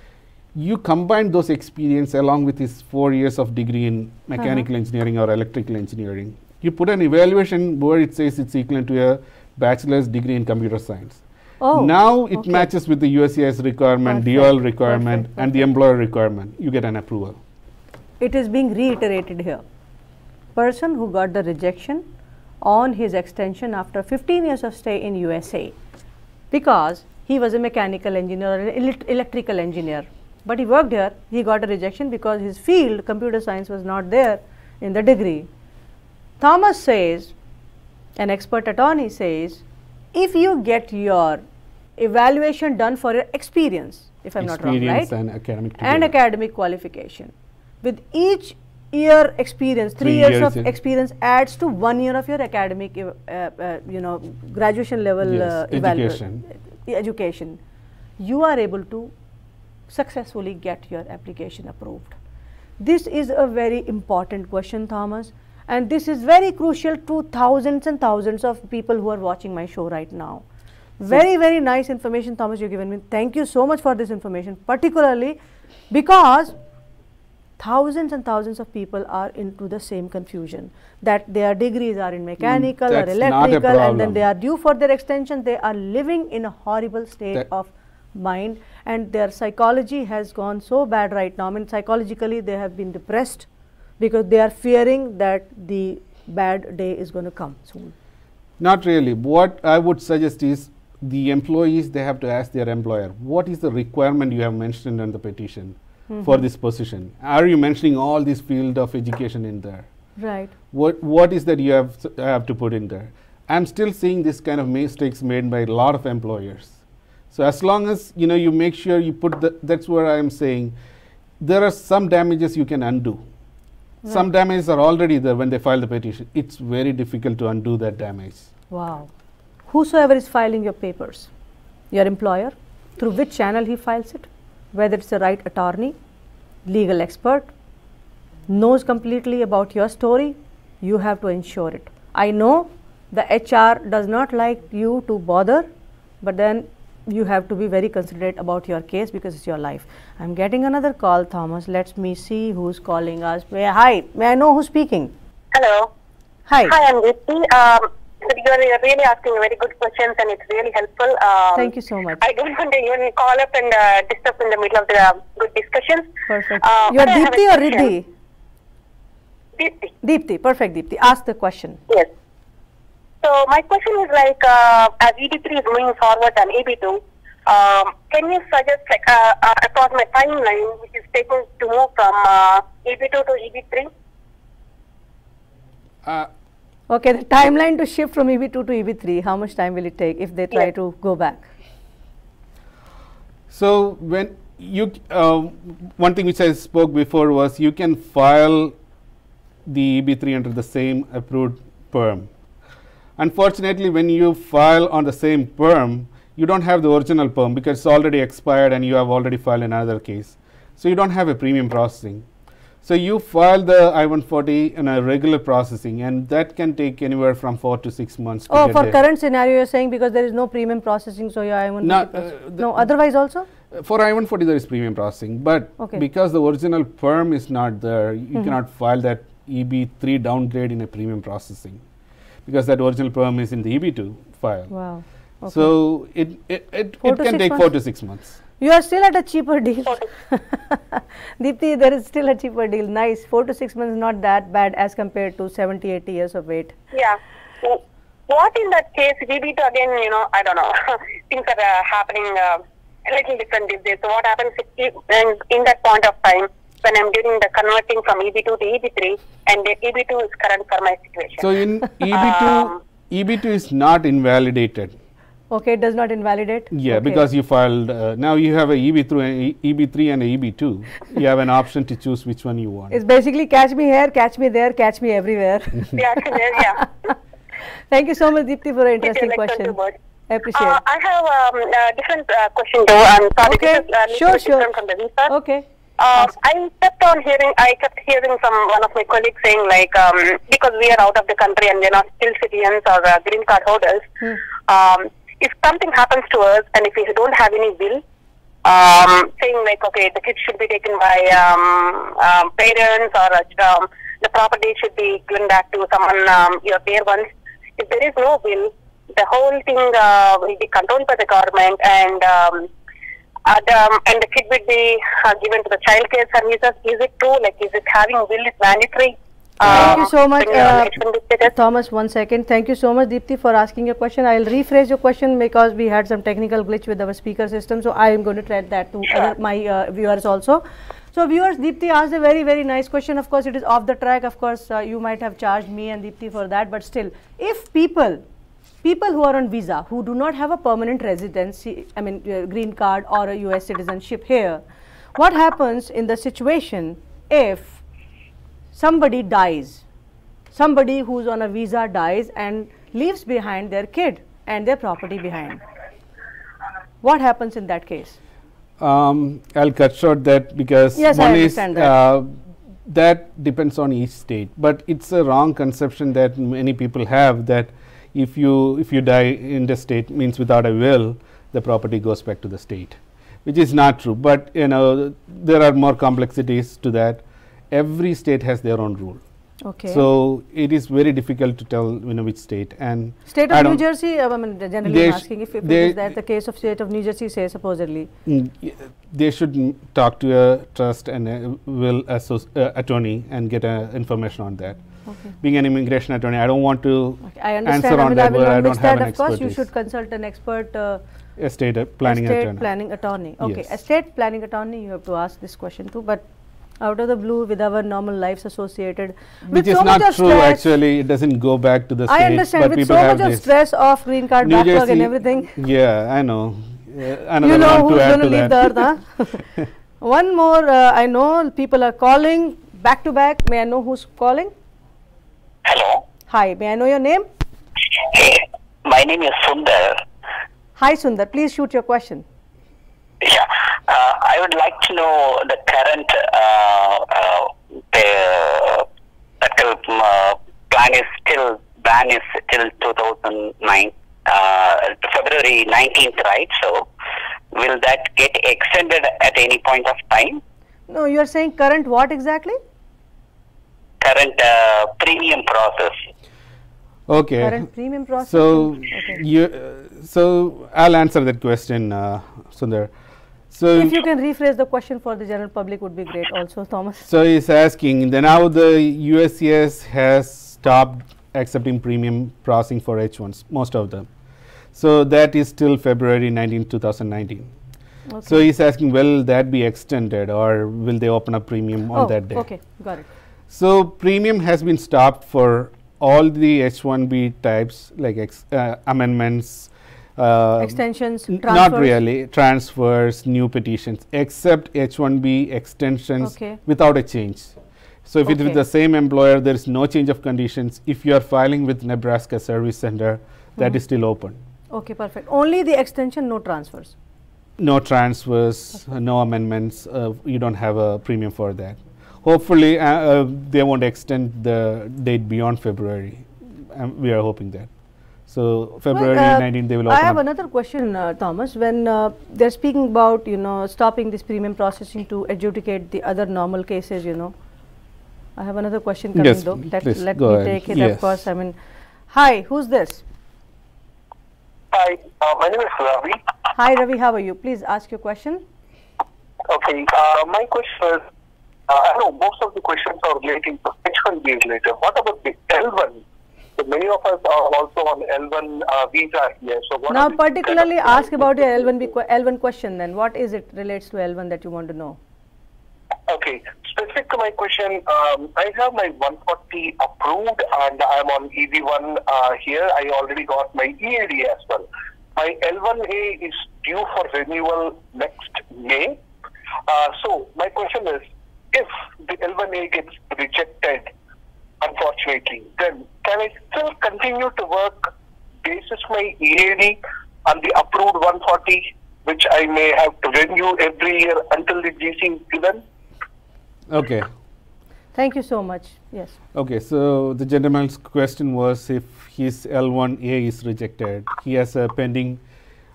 You combine those experience along with his 4 years of degree in mechanical engineering or electrical engineering. You put an evaluation where it says it's equivalent to a bachelor's degree in computer science. Oh, Now it okay. matches with the USCIS requirement, Perfect, DOL requirement, perfect, and the employer requirement. You get an approval. It is being reiterated here. Person who got the rejection on his extension after 15 years of stay in USA because he was a mechanical engineer or an electrical engineer, but he worked here, he got a rejection because his field, computer science, was not there in the degree. Thomas says, an expert attorney says, if you get your evaluation done for your experience, if I'm not wrong, right? Experience and academic And together. academic qualification. With each year experience, 3 3 years years of in- experience adds to 1 year of your academic, graduation level Yes, education. education. You are able to successfully get your application approved. This is a very important question, Thomas, and this is very crucial to thousands and thousands of people who are watching my show right now. Very, very nice information, Thomas, you've given me. Thank you so much for this information, particularly because thousands and thousands of people are into the same confusion that their degrees are in mechanical or that's not a electrical, and then problem. they are due for their extension. They are living in a horrible state That- of mind, and their psychology has gone so bad right now. I mean, psychologically they have been depressed because they are fearing that the bad day is going to come soon. Not really. What I would suggest is the employees, they have to ask their employer, what is the requirement you have mentioned in the petition for this position? Are you mentioning all this field of education in there? Right. What is that you have to put in there? I'm still seeing this kind of mistakes made by a lot of employers. So as long as you make sure you put that's where I am saying there are some damages you can undo. Some damages are already there when they file the petition. It's very difficult to undo that damage. Wow. Whosoever is filing your papers, your employer, through which channel he files it, whether it's a right attorney, legal expert, knows completely about your story, you have to ensure it. I know the HR does not like you to bother, but then you have to be very considerate about your case because it's your life. I'm getting another call, Thomas. Let me see who's calling us. Hi, may I know who's speaking? Hello. Hi. Hi, I'm Yuppie. but you are really asking very good questions, and it's really helpful. Thank you so much. I don't want to even call up and disturb in the middle of the good discussions. Perfect. You are Deepthi or Riddhi? Deepthi. Deepthi. Perfect, Deepthi. Ask the question. Yes. So my question is like, as EB3 is moving forward and EB2, can you suggest like approximate timeline which is taken to move from EB2 to EB3? Okay, the timeline to shift from EB2 to EB3, how much time will it take if they try to go back? So when you, one thing which I spoke before was you can file the EB3 under the same approved perm. Unfortunately, when you file on the same perm, you don't have the original perm because it's already expired and you have already filed another case. So you don't have a premium processing. So you file the I-140 in a regular processing, and that can take anywhere from 4 to 6 months. Oh, for current scenario, you're saying because there is no premium processing, so your I-140. No, otherwise also? For I-140, there is premium processing, but because the original perm is not there, you cannot file that EB3 downgrade in a premium processing because that original perm is in the EB2 file. Wow. Okay. So it can take 4 to 6 months. You are still at a cheaper deal. Deepthi, there is still a cheaper deal. Nice. 4 to 6 months, not that bad as compared to 70, 80 years of wait. Yeah. What in that case, EB2 again, you know, I don't know, things are happening a little different these days. So what happens if in that point of time when I'm doing the converting from EB2 to EB3 and the EB2 is current for my situation? So in EB2, EB2 is not invalidated. Okay, it does not invalidate? Yeah, because you filed, now you have a EB3 and a EB2. You have an option to choose which one you want. It's basically catch me here, catch me there, catch me everywhere. Yeah. Thank you so much, Deepthi, for an interesting question. I appreciate it. I have a different question though. I'm sorry, okay. This is different from the visa. Okay. I kept hearing from one of my colleagues saying like, because we are out of the country and we're not still citizens or green card holders, if something happens to us and if we don't have any will, saying like, okay, the kids should be taken by parents or the property should be given back to someone, your dear ones. If there is no will, the whole thing will be controlled by the government and the kid will be given to the child care services. Is it true? Like, is it having will is mandatory? Thank you so much, Thomas. 1 second. Thank you so much, Deepthi, for asking your question. I'll rephrase your question because we had some technical glitch with our speaker system. So I am going to try that to my viewers also. So viewers, Deepthi asked a very, very nice question. Of course, it is off the track. Of course, you might have charged me and Deepthi for that. But still, if people who are on visa, who do not have a permanent residency, I mean green card or a US citizenship here, what happens in the situation if somebody dies, somebody who's on a visa dies and leaves behind their kid and their property behind? What happens in that case? I'll cut short that because yes, one I understand is that depends on each state, but it's a wrong conception that many people have that if you die in the state means without a will the property goes back to the state, which is not true. But you know, there are more complexities to that. Every state has their own rule. Okay. So it is very difficult to tell which state. And state of New Jersey, I mean, generally I'm asking if it is that the case of state of New Jersey, say supposedly. They should talk to a trust and a will attorney and get information on that. Okay. Being an immigration attorney, I don't want to answer on that, but I don't have an expertise. Of course, you should consult an expert. Estate planning attorney. Okay, yes. Estate planning attorney, you have to ask this question too, but out of the blue with our normal lives associated. Which is not true actually, it doesn't go back to the state. I understand, with so much of stress of green card backlog and everything. Yeah, I know. You know who's going to leave the earth, huh? One more, I know people are calling back to back. May I know who's calling? Hello. Hi, may I know your name? Hey, my name is Sundar. Hi Sundar, please shoot your question. Yeah, I would like to know the current plan is still, ban is till 2009, February 19th, right? So, will that get extended at any point of time? No, you are saying current what exactly? Current premium process. Okay. Current premium processing. So, Okay. so I'll answer that question, Sundar. So, If you can rephrase the question for the general public would be great also, Thomas. so he's asking, then now the USCIS has stopped accepting premium processing for H1s, most of them. So that is till February 19, 2019. Okay. So he's asking, will that be extended or will they open up premium on that day? Okay, got it. So premium has been stopped for all the H1B types, like amendments, Extensions, transfers? not really, transfers, new petitions, except H1B extensions Okay. without a change. So if it is Okay. the same employer, there is no change of conditions. If you are filing with Nebraska Service Center, that is still open. Okay, perfect. Only the extension, no transfers. No transfers, no amendments, you don't have a premium for that. Hopefully, they won't extend the date beyond February. We are hoping that. So February 19, they will open I have up. another question, Thomas. When they're speaking about, stopping this premium processing to adjudicate the other normal cases, I have another question coming Yes, though. please, Let go me ahead. take it, Yes. of course. I mean, hi, who's this? Hi, my name is Ravi. Hi, Ravi, how are you? Please ask your question. Okay, my question is, I know most of the questions are relating to H1B related. What about the L1? So many of us are also on L1 visa here. So what Now, are the particularly kind of ask about your L1 question then. What is it relates to L1 that you want to know? Okay, specific to my question, I have my 140 approved and I'm on EB1 here. I already got my EAD as well. My L1A is due for renewal next May. So my question is, if the L1A gets rejected, unfortunately, then can I still continue to work basis my EAD on the approved 140, which I may have to renew every year until the GC is given? Okay. Thank you so much. Yes. Okay, so the gentleman's question was if his L1A is rejected, he has a pending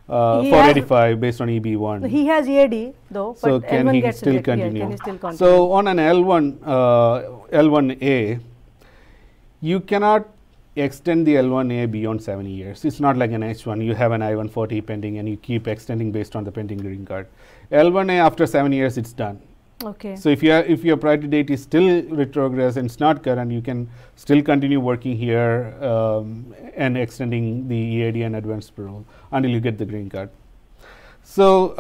485 based on EB1. He has EAD though, So but can L1 he gets still rejected. Yeah, continue? can he still continue? So on an L1A, you cannot extend the L1A beyond 7 years. It's not like an H1. You have an I-140 pending and you keep extending based on the pending green card. L1A after 7 years, it's done. Okay. So if your priority date is still retrogress and it's not current, you can still continue working here and extending the EAD and advanced parole until you get the green card. So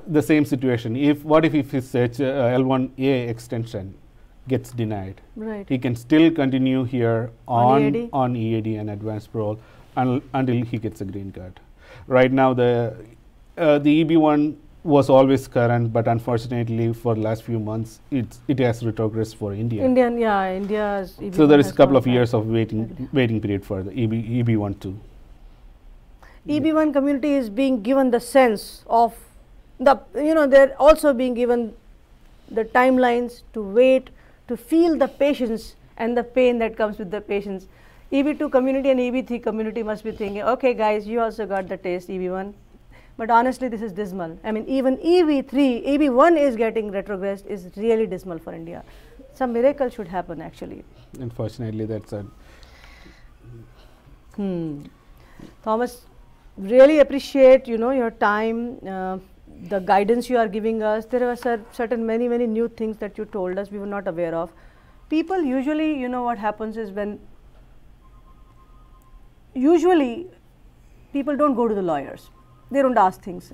the same situation. What if his L1A extension gets denied? Right. He can still continue here On EAD? on EAD and advanced parole until he gets a green card. Right now, the EB1 was always current, but unfortunately, for the last few months, it has retrogressed for India. India's EB1 So there is a has couple gone of back. years of waiting period for the EB1 too. EB1 community is being given the sense of they're also being given the timelines to wait, to feel the patience and the pain that comes with the patience. EB2 community and EB3 community must be thinking, okay guys, you also got the taste, EB1. But honestly, this is dismal. I mean, even EB1 is getting retrogressed is really dismal for India. Some miracle should happen actually. Unfortunately, that's a Thomas, really appreciate your time, the guidance you are giving us. There are certain many new things that you told us we were not aware of. People usually, what happens is usually people don't go to the lawyers. They don't ask things.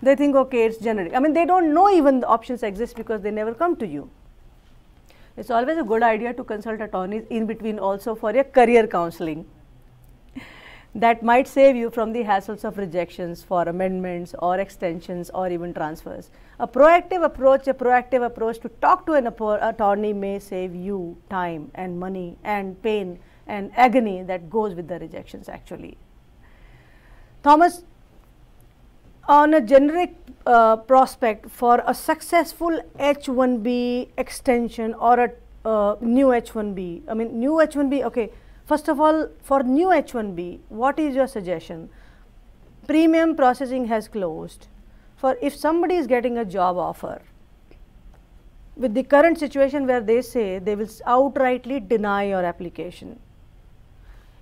They think, okay, it's generic. I mean, they don't know even the options exist because they never come to you. It's always a good idea to consult attorneys in between also for your career counseling. That might save you from the hassles of rejections for amendments or extensions or even transfers. A proactive approach to talk to an attorney may save you time and money and pain and agony that goes with the rejections actually. Thomas, on a generic prospect for a successful H1B extension or a new H1B, I mean new H1B, okay, first of all, for new H1B, what is your suggestion? Premium processing has closed. For if somebody is getting a job offer, with the current situation where they say they will outrightly deny your application,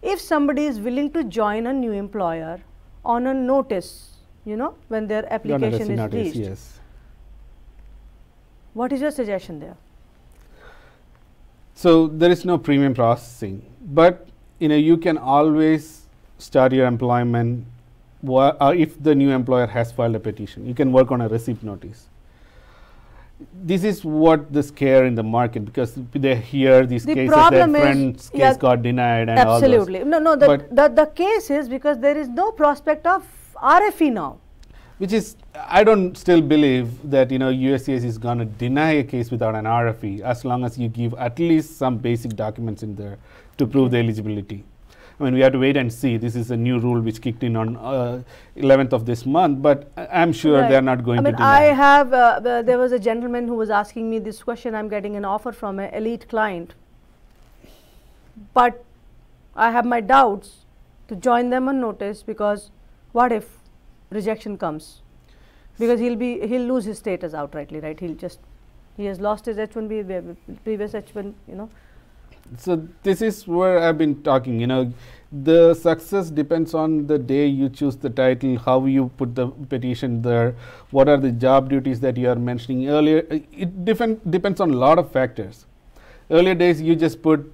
if somebody is willing to join a new employer on a notice, you know, when their application is reached, yes. What is your suggestion there? So there is no premium processing, but you know, you can always start your employment if the new employer has filed a petition. You can work on a receipt notice. This is what the scare in the market, because they hear these cases that friend's case got denied and absolutely. all those. No, the case is because there is no prospect of RFE now. Which is, I don't still believe that, you know, USCIS is going to deny a case without an RFE as long as you give at least some basic documents in there to prove the eligibility. I mean, we have to wait and see. This is a new rule which kicked in on 11th of this month, but I'm sure they're not going to deny. I have, there was a gentleman who was asking me this question. I'm getting an offer from an elite client, but I have my doubts to join them on notice, because what if rejection comes? Because he'll lose his status outrightly, right? He has lost his H1B, previous H1, you know. So this is where I've been talking, you know, the success depends on the day you choose the title, how you put the petition there, what are the job duties that you are mentioning earlier. It depends on a lot of factors. Earlier days you just put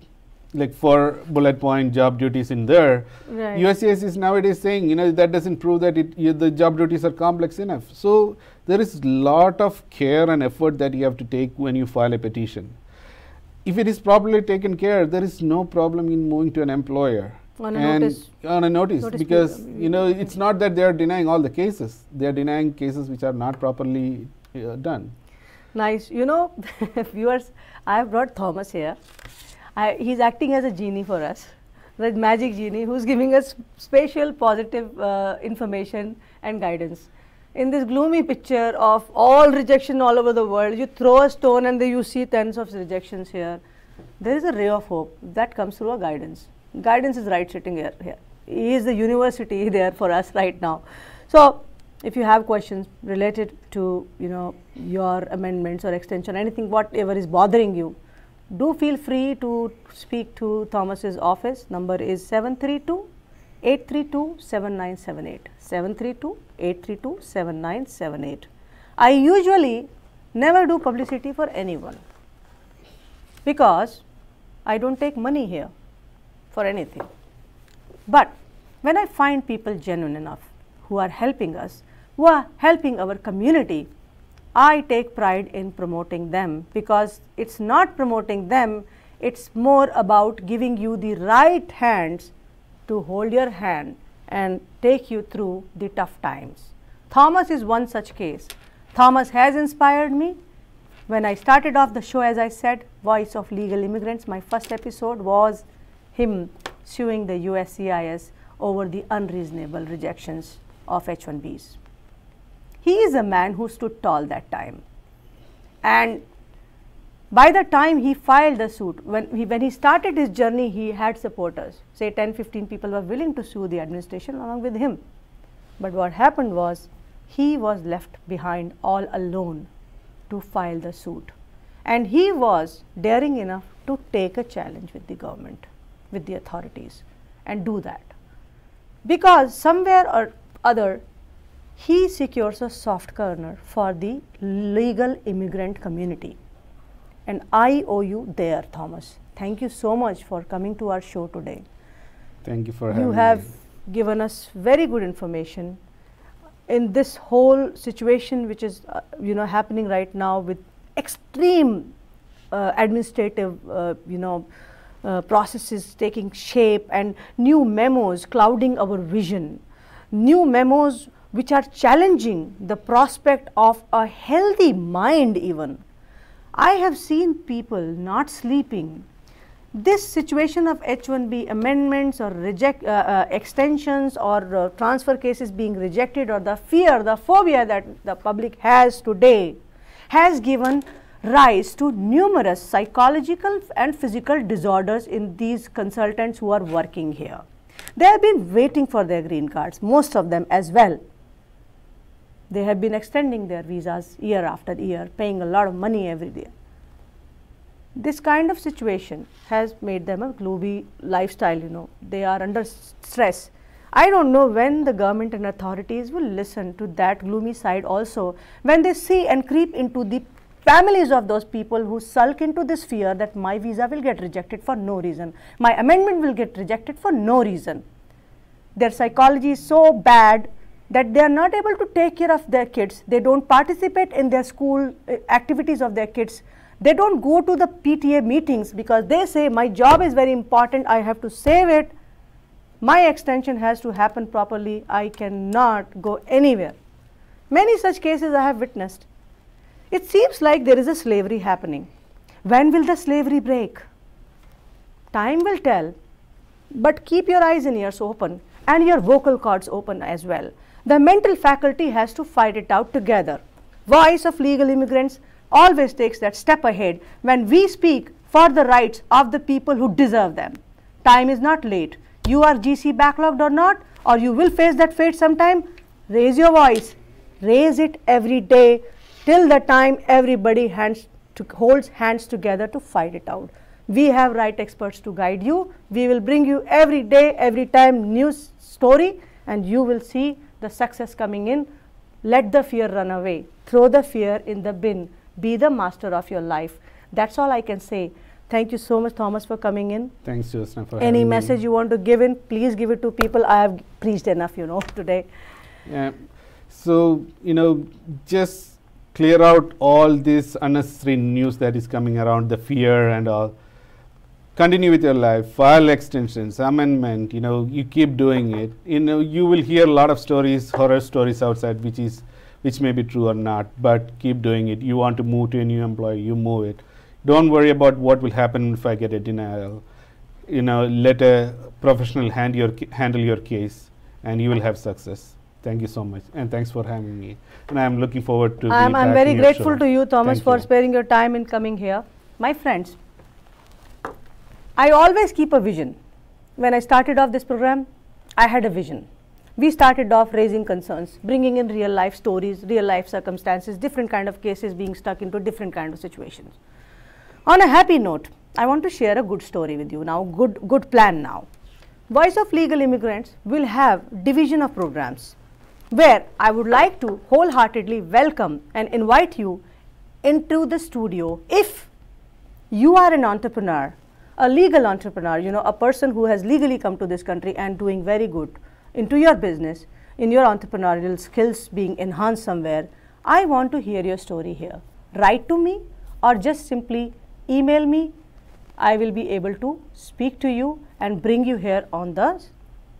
like 4 bullet point job duties in there. Right. USCIS is nowadays saying, you know, that doesn't prove that the job duties are complex enough. So there is a lot of care and effort that you have to take when you file a petition. If it is properly taken care, there is no problem in moving to an employer on a notice, because you know, it's not that they are denying all the cases. They are denying cases which are not properly done. Nice. You know, viewers, I have brought Thomas here. He's acting as a genie for us, the magic genie who's giving us spatial positive information and guidance. In this gloomy picture of all rejection all over the world, you throw a stone and you see tens of rejections here. There is a ray of hope that comes through a guidance. Guidance is right sitting here. He is the university there for us right now. So if you have questions related to, you know, your amendments or extension, anything, whatever is bothering you, do feel free to speak to Thomas's office. Number is 732-832-7978. 732-832-7978. I usually never do publicity for anyone, because I don't take money here for anything. But when I find people genuine enough who are helping us, who are helping our community, I take pride in promoting them, because it's not promoting them, it's more about giving you the right hands to hold your hand and take you through the tough times. Thomas is one such case. Thomas has inspired me. When I started off the show, as I said, Voice of Legal Immigrants, my first episode was him suing the USCIS over the unreasonable rejections of H1Bs. He is a man who stood tall that time, and by the time he filed the suit, when he started his journey, he had supporters, say 10-15 people were willing to sue the administration along with him. But what happened was, he was left behind all alone to file the suit, and he was daring enough to take a challenge with the government, with the authorities, and do that, because somewhere or other he secures a soft corner for the legal immigrant community. And I owe you there, Thomas. Thank you so much for coming to our show today. Thank you for having me. You have given us very good information in this whole situation, which is you know, happening right now with extreme administrative processes taking shape, and new memos clouding our vision, new memos which are challenging the prospect of a healthy mind even. I have seen people not sleeping. This situation of H1B amendments or extensions or transfer cases being rejected, or the fear, the phobia that the public has today, has given rise to numerous psychological and physical disorders in these consultants who are working here. They have been waiting for their green cards, most of them as well. They have been extending their visas year after year, paying a lot of money every day. This kind of situation has made them a gloomy lifestyle, you know. They are under stress. I don't know when the government and authorities will listen to that gloomy side also, when they see and creep into the families of those people who sulk into this fear that my visa will get rejected for no reason, my amendment will get rejected for no reason. Their psychology is so bad that they are not able to take care of their kids. They don't participate in their school activities of their kids. They don't go to the PTA meetings because they say my job is very important, I have to save it. My extension has to happen properly, I cannot go anywhere. Many such cases I have witnessed. It seems like there is a slavery happening. When will the slavery break? Time will tell, but keep your eyes and ears open and your vocal cords open as well. The mental faculty has to fight it out together. Voice of Legal Immigrants always takes that step ahead when we speak for the rights of the people who deserve them. Time is not late. You are GC backlogged or not, or you will face that fate sometime. Raise your voice. Raise it every day till the time everybody holds hands together to fight it out. We have right experts to guide you. We will bring you every day, every time news story, and you will see the success coming in. Let the fear run away. Throw the fear in the bin. Be the master of your life. That's all I can say. Thank you so much, Thomas, for coming in. Thanks, Jyotsna, for Any message you want to give in, please give it to people. I have preached enough, you know, today. Yeah. So, you know, just clear out all this unnecessary news that is coming around, the fear and all. Continue with your life, file extensions, amendment, you know, you keep doing it. You know, you will hear a lot of stories, horror stories outside, which may be true or not, but keep doing it. You want to move to a new employer, you move it. Don't worry about what will happen if I get a denial. You know, let a professional handle your case, and you will have success. Thank you so much, and thanks for having me. And I am looking forward to. I'm very grateful to you, Thomas, for sparing your time in coming here. My friends, I always keep a vision. When I started off this program, I had a vision. We started off raising concerns, bringing in real life stories, real life circumstances, different kind of cases being stuck into different kind of situations. On a happy note, I want to share a good story with you now, good plan now. Voice of Legal Immigrants will have division of programs where I would like to wholeheartedly welcome and invite you into the studio if you are an entrepreneur, a legal entrepreneur, you know, a person who has legally come to this country and doing very good into your business, in your entrepreneurial skills being enhanced somewhere. I want to hear your story here. Write to me or just simply email me. I will be able to speak to you and bring you here on the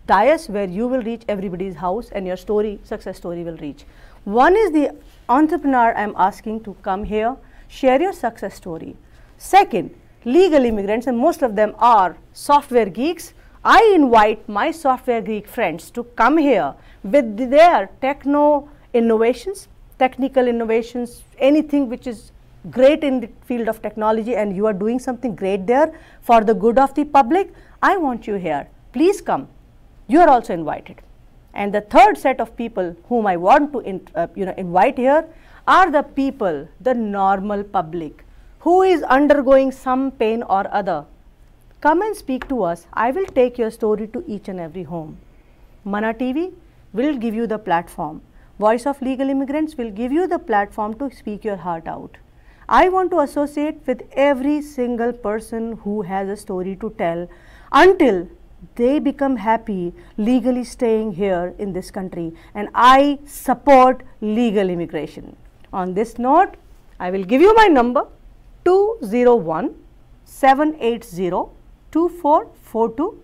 dais where you will reach everybody's house and your story, success story will reach. One is the entrepreneur I'm asking to come here, share your success story. Second, legal immigrants, and most of them are software geeks. I invite my software geek friends to come here with their technical innovations, anything which is great in the field of technology, and you are doing something great there for the good of the public. I want you here. Please come. You are also invited. And the third set of people whom I want to invite here are the people, the normal public, who is undergoing some pain or other. Come and speak to us. I will take your story to each and every home. Mana TV will give you the platform. Voice of Legal Immigrants will give you the platform to speak your heart out. I want to associate with every single person who has a story to tell until they become happy legally staying here in this country, and I support legal immigration. On this note, I will give you my number 201-780-2442.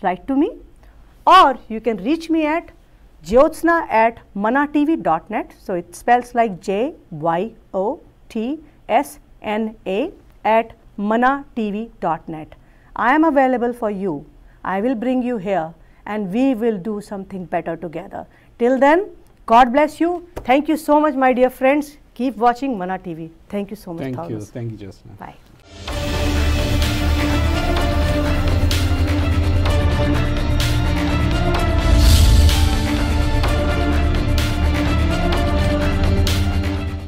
Write to me, or you can reach me at jyotsna@manatv.net. So it spells like JYOTSNA@manatv.net. I am available for you. I will bring you here and we will do something better together. Till then, God bless you. Thank you so much, my dear friends. Keep watching Mana TV. Thank you so much, Thomas. Thank you, Jyotsna. Bye.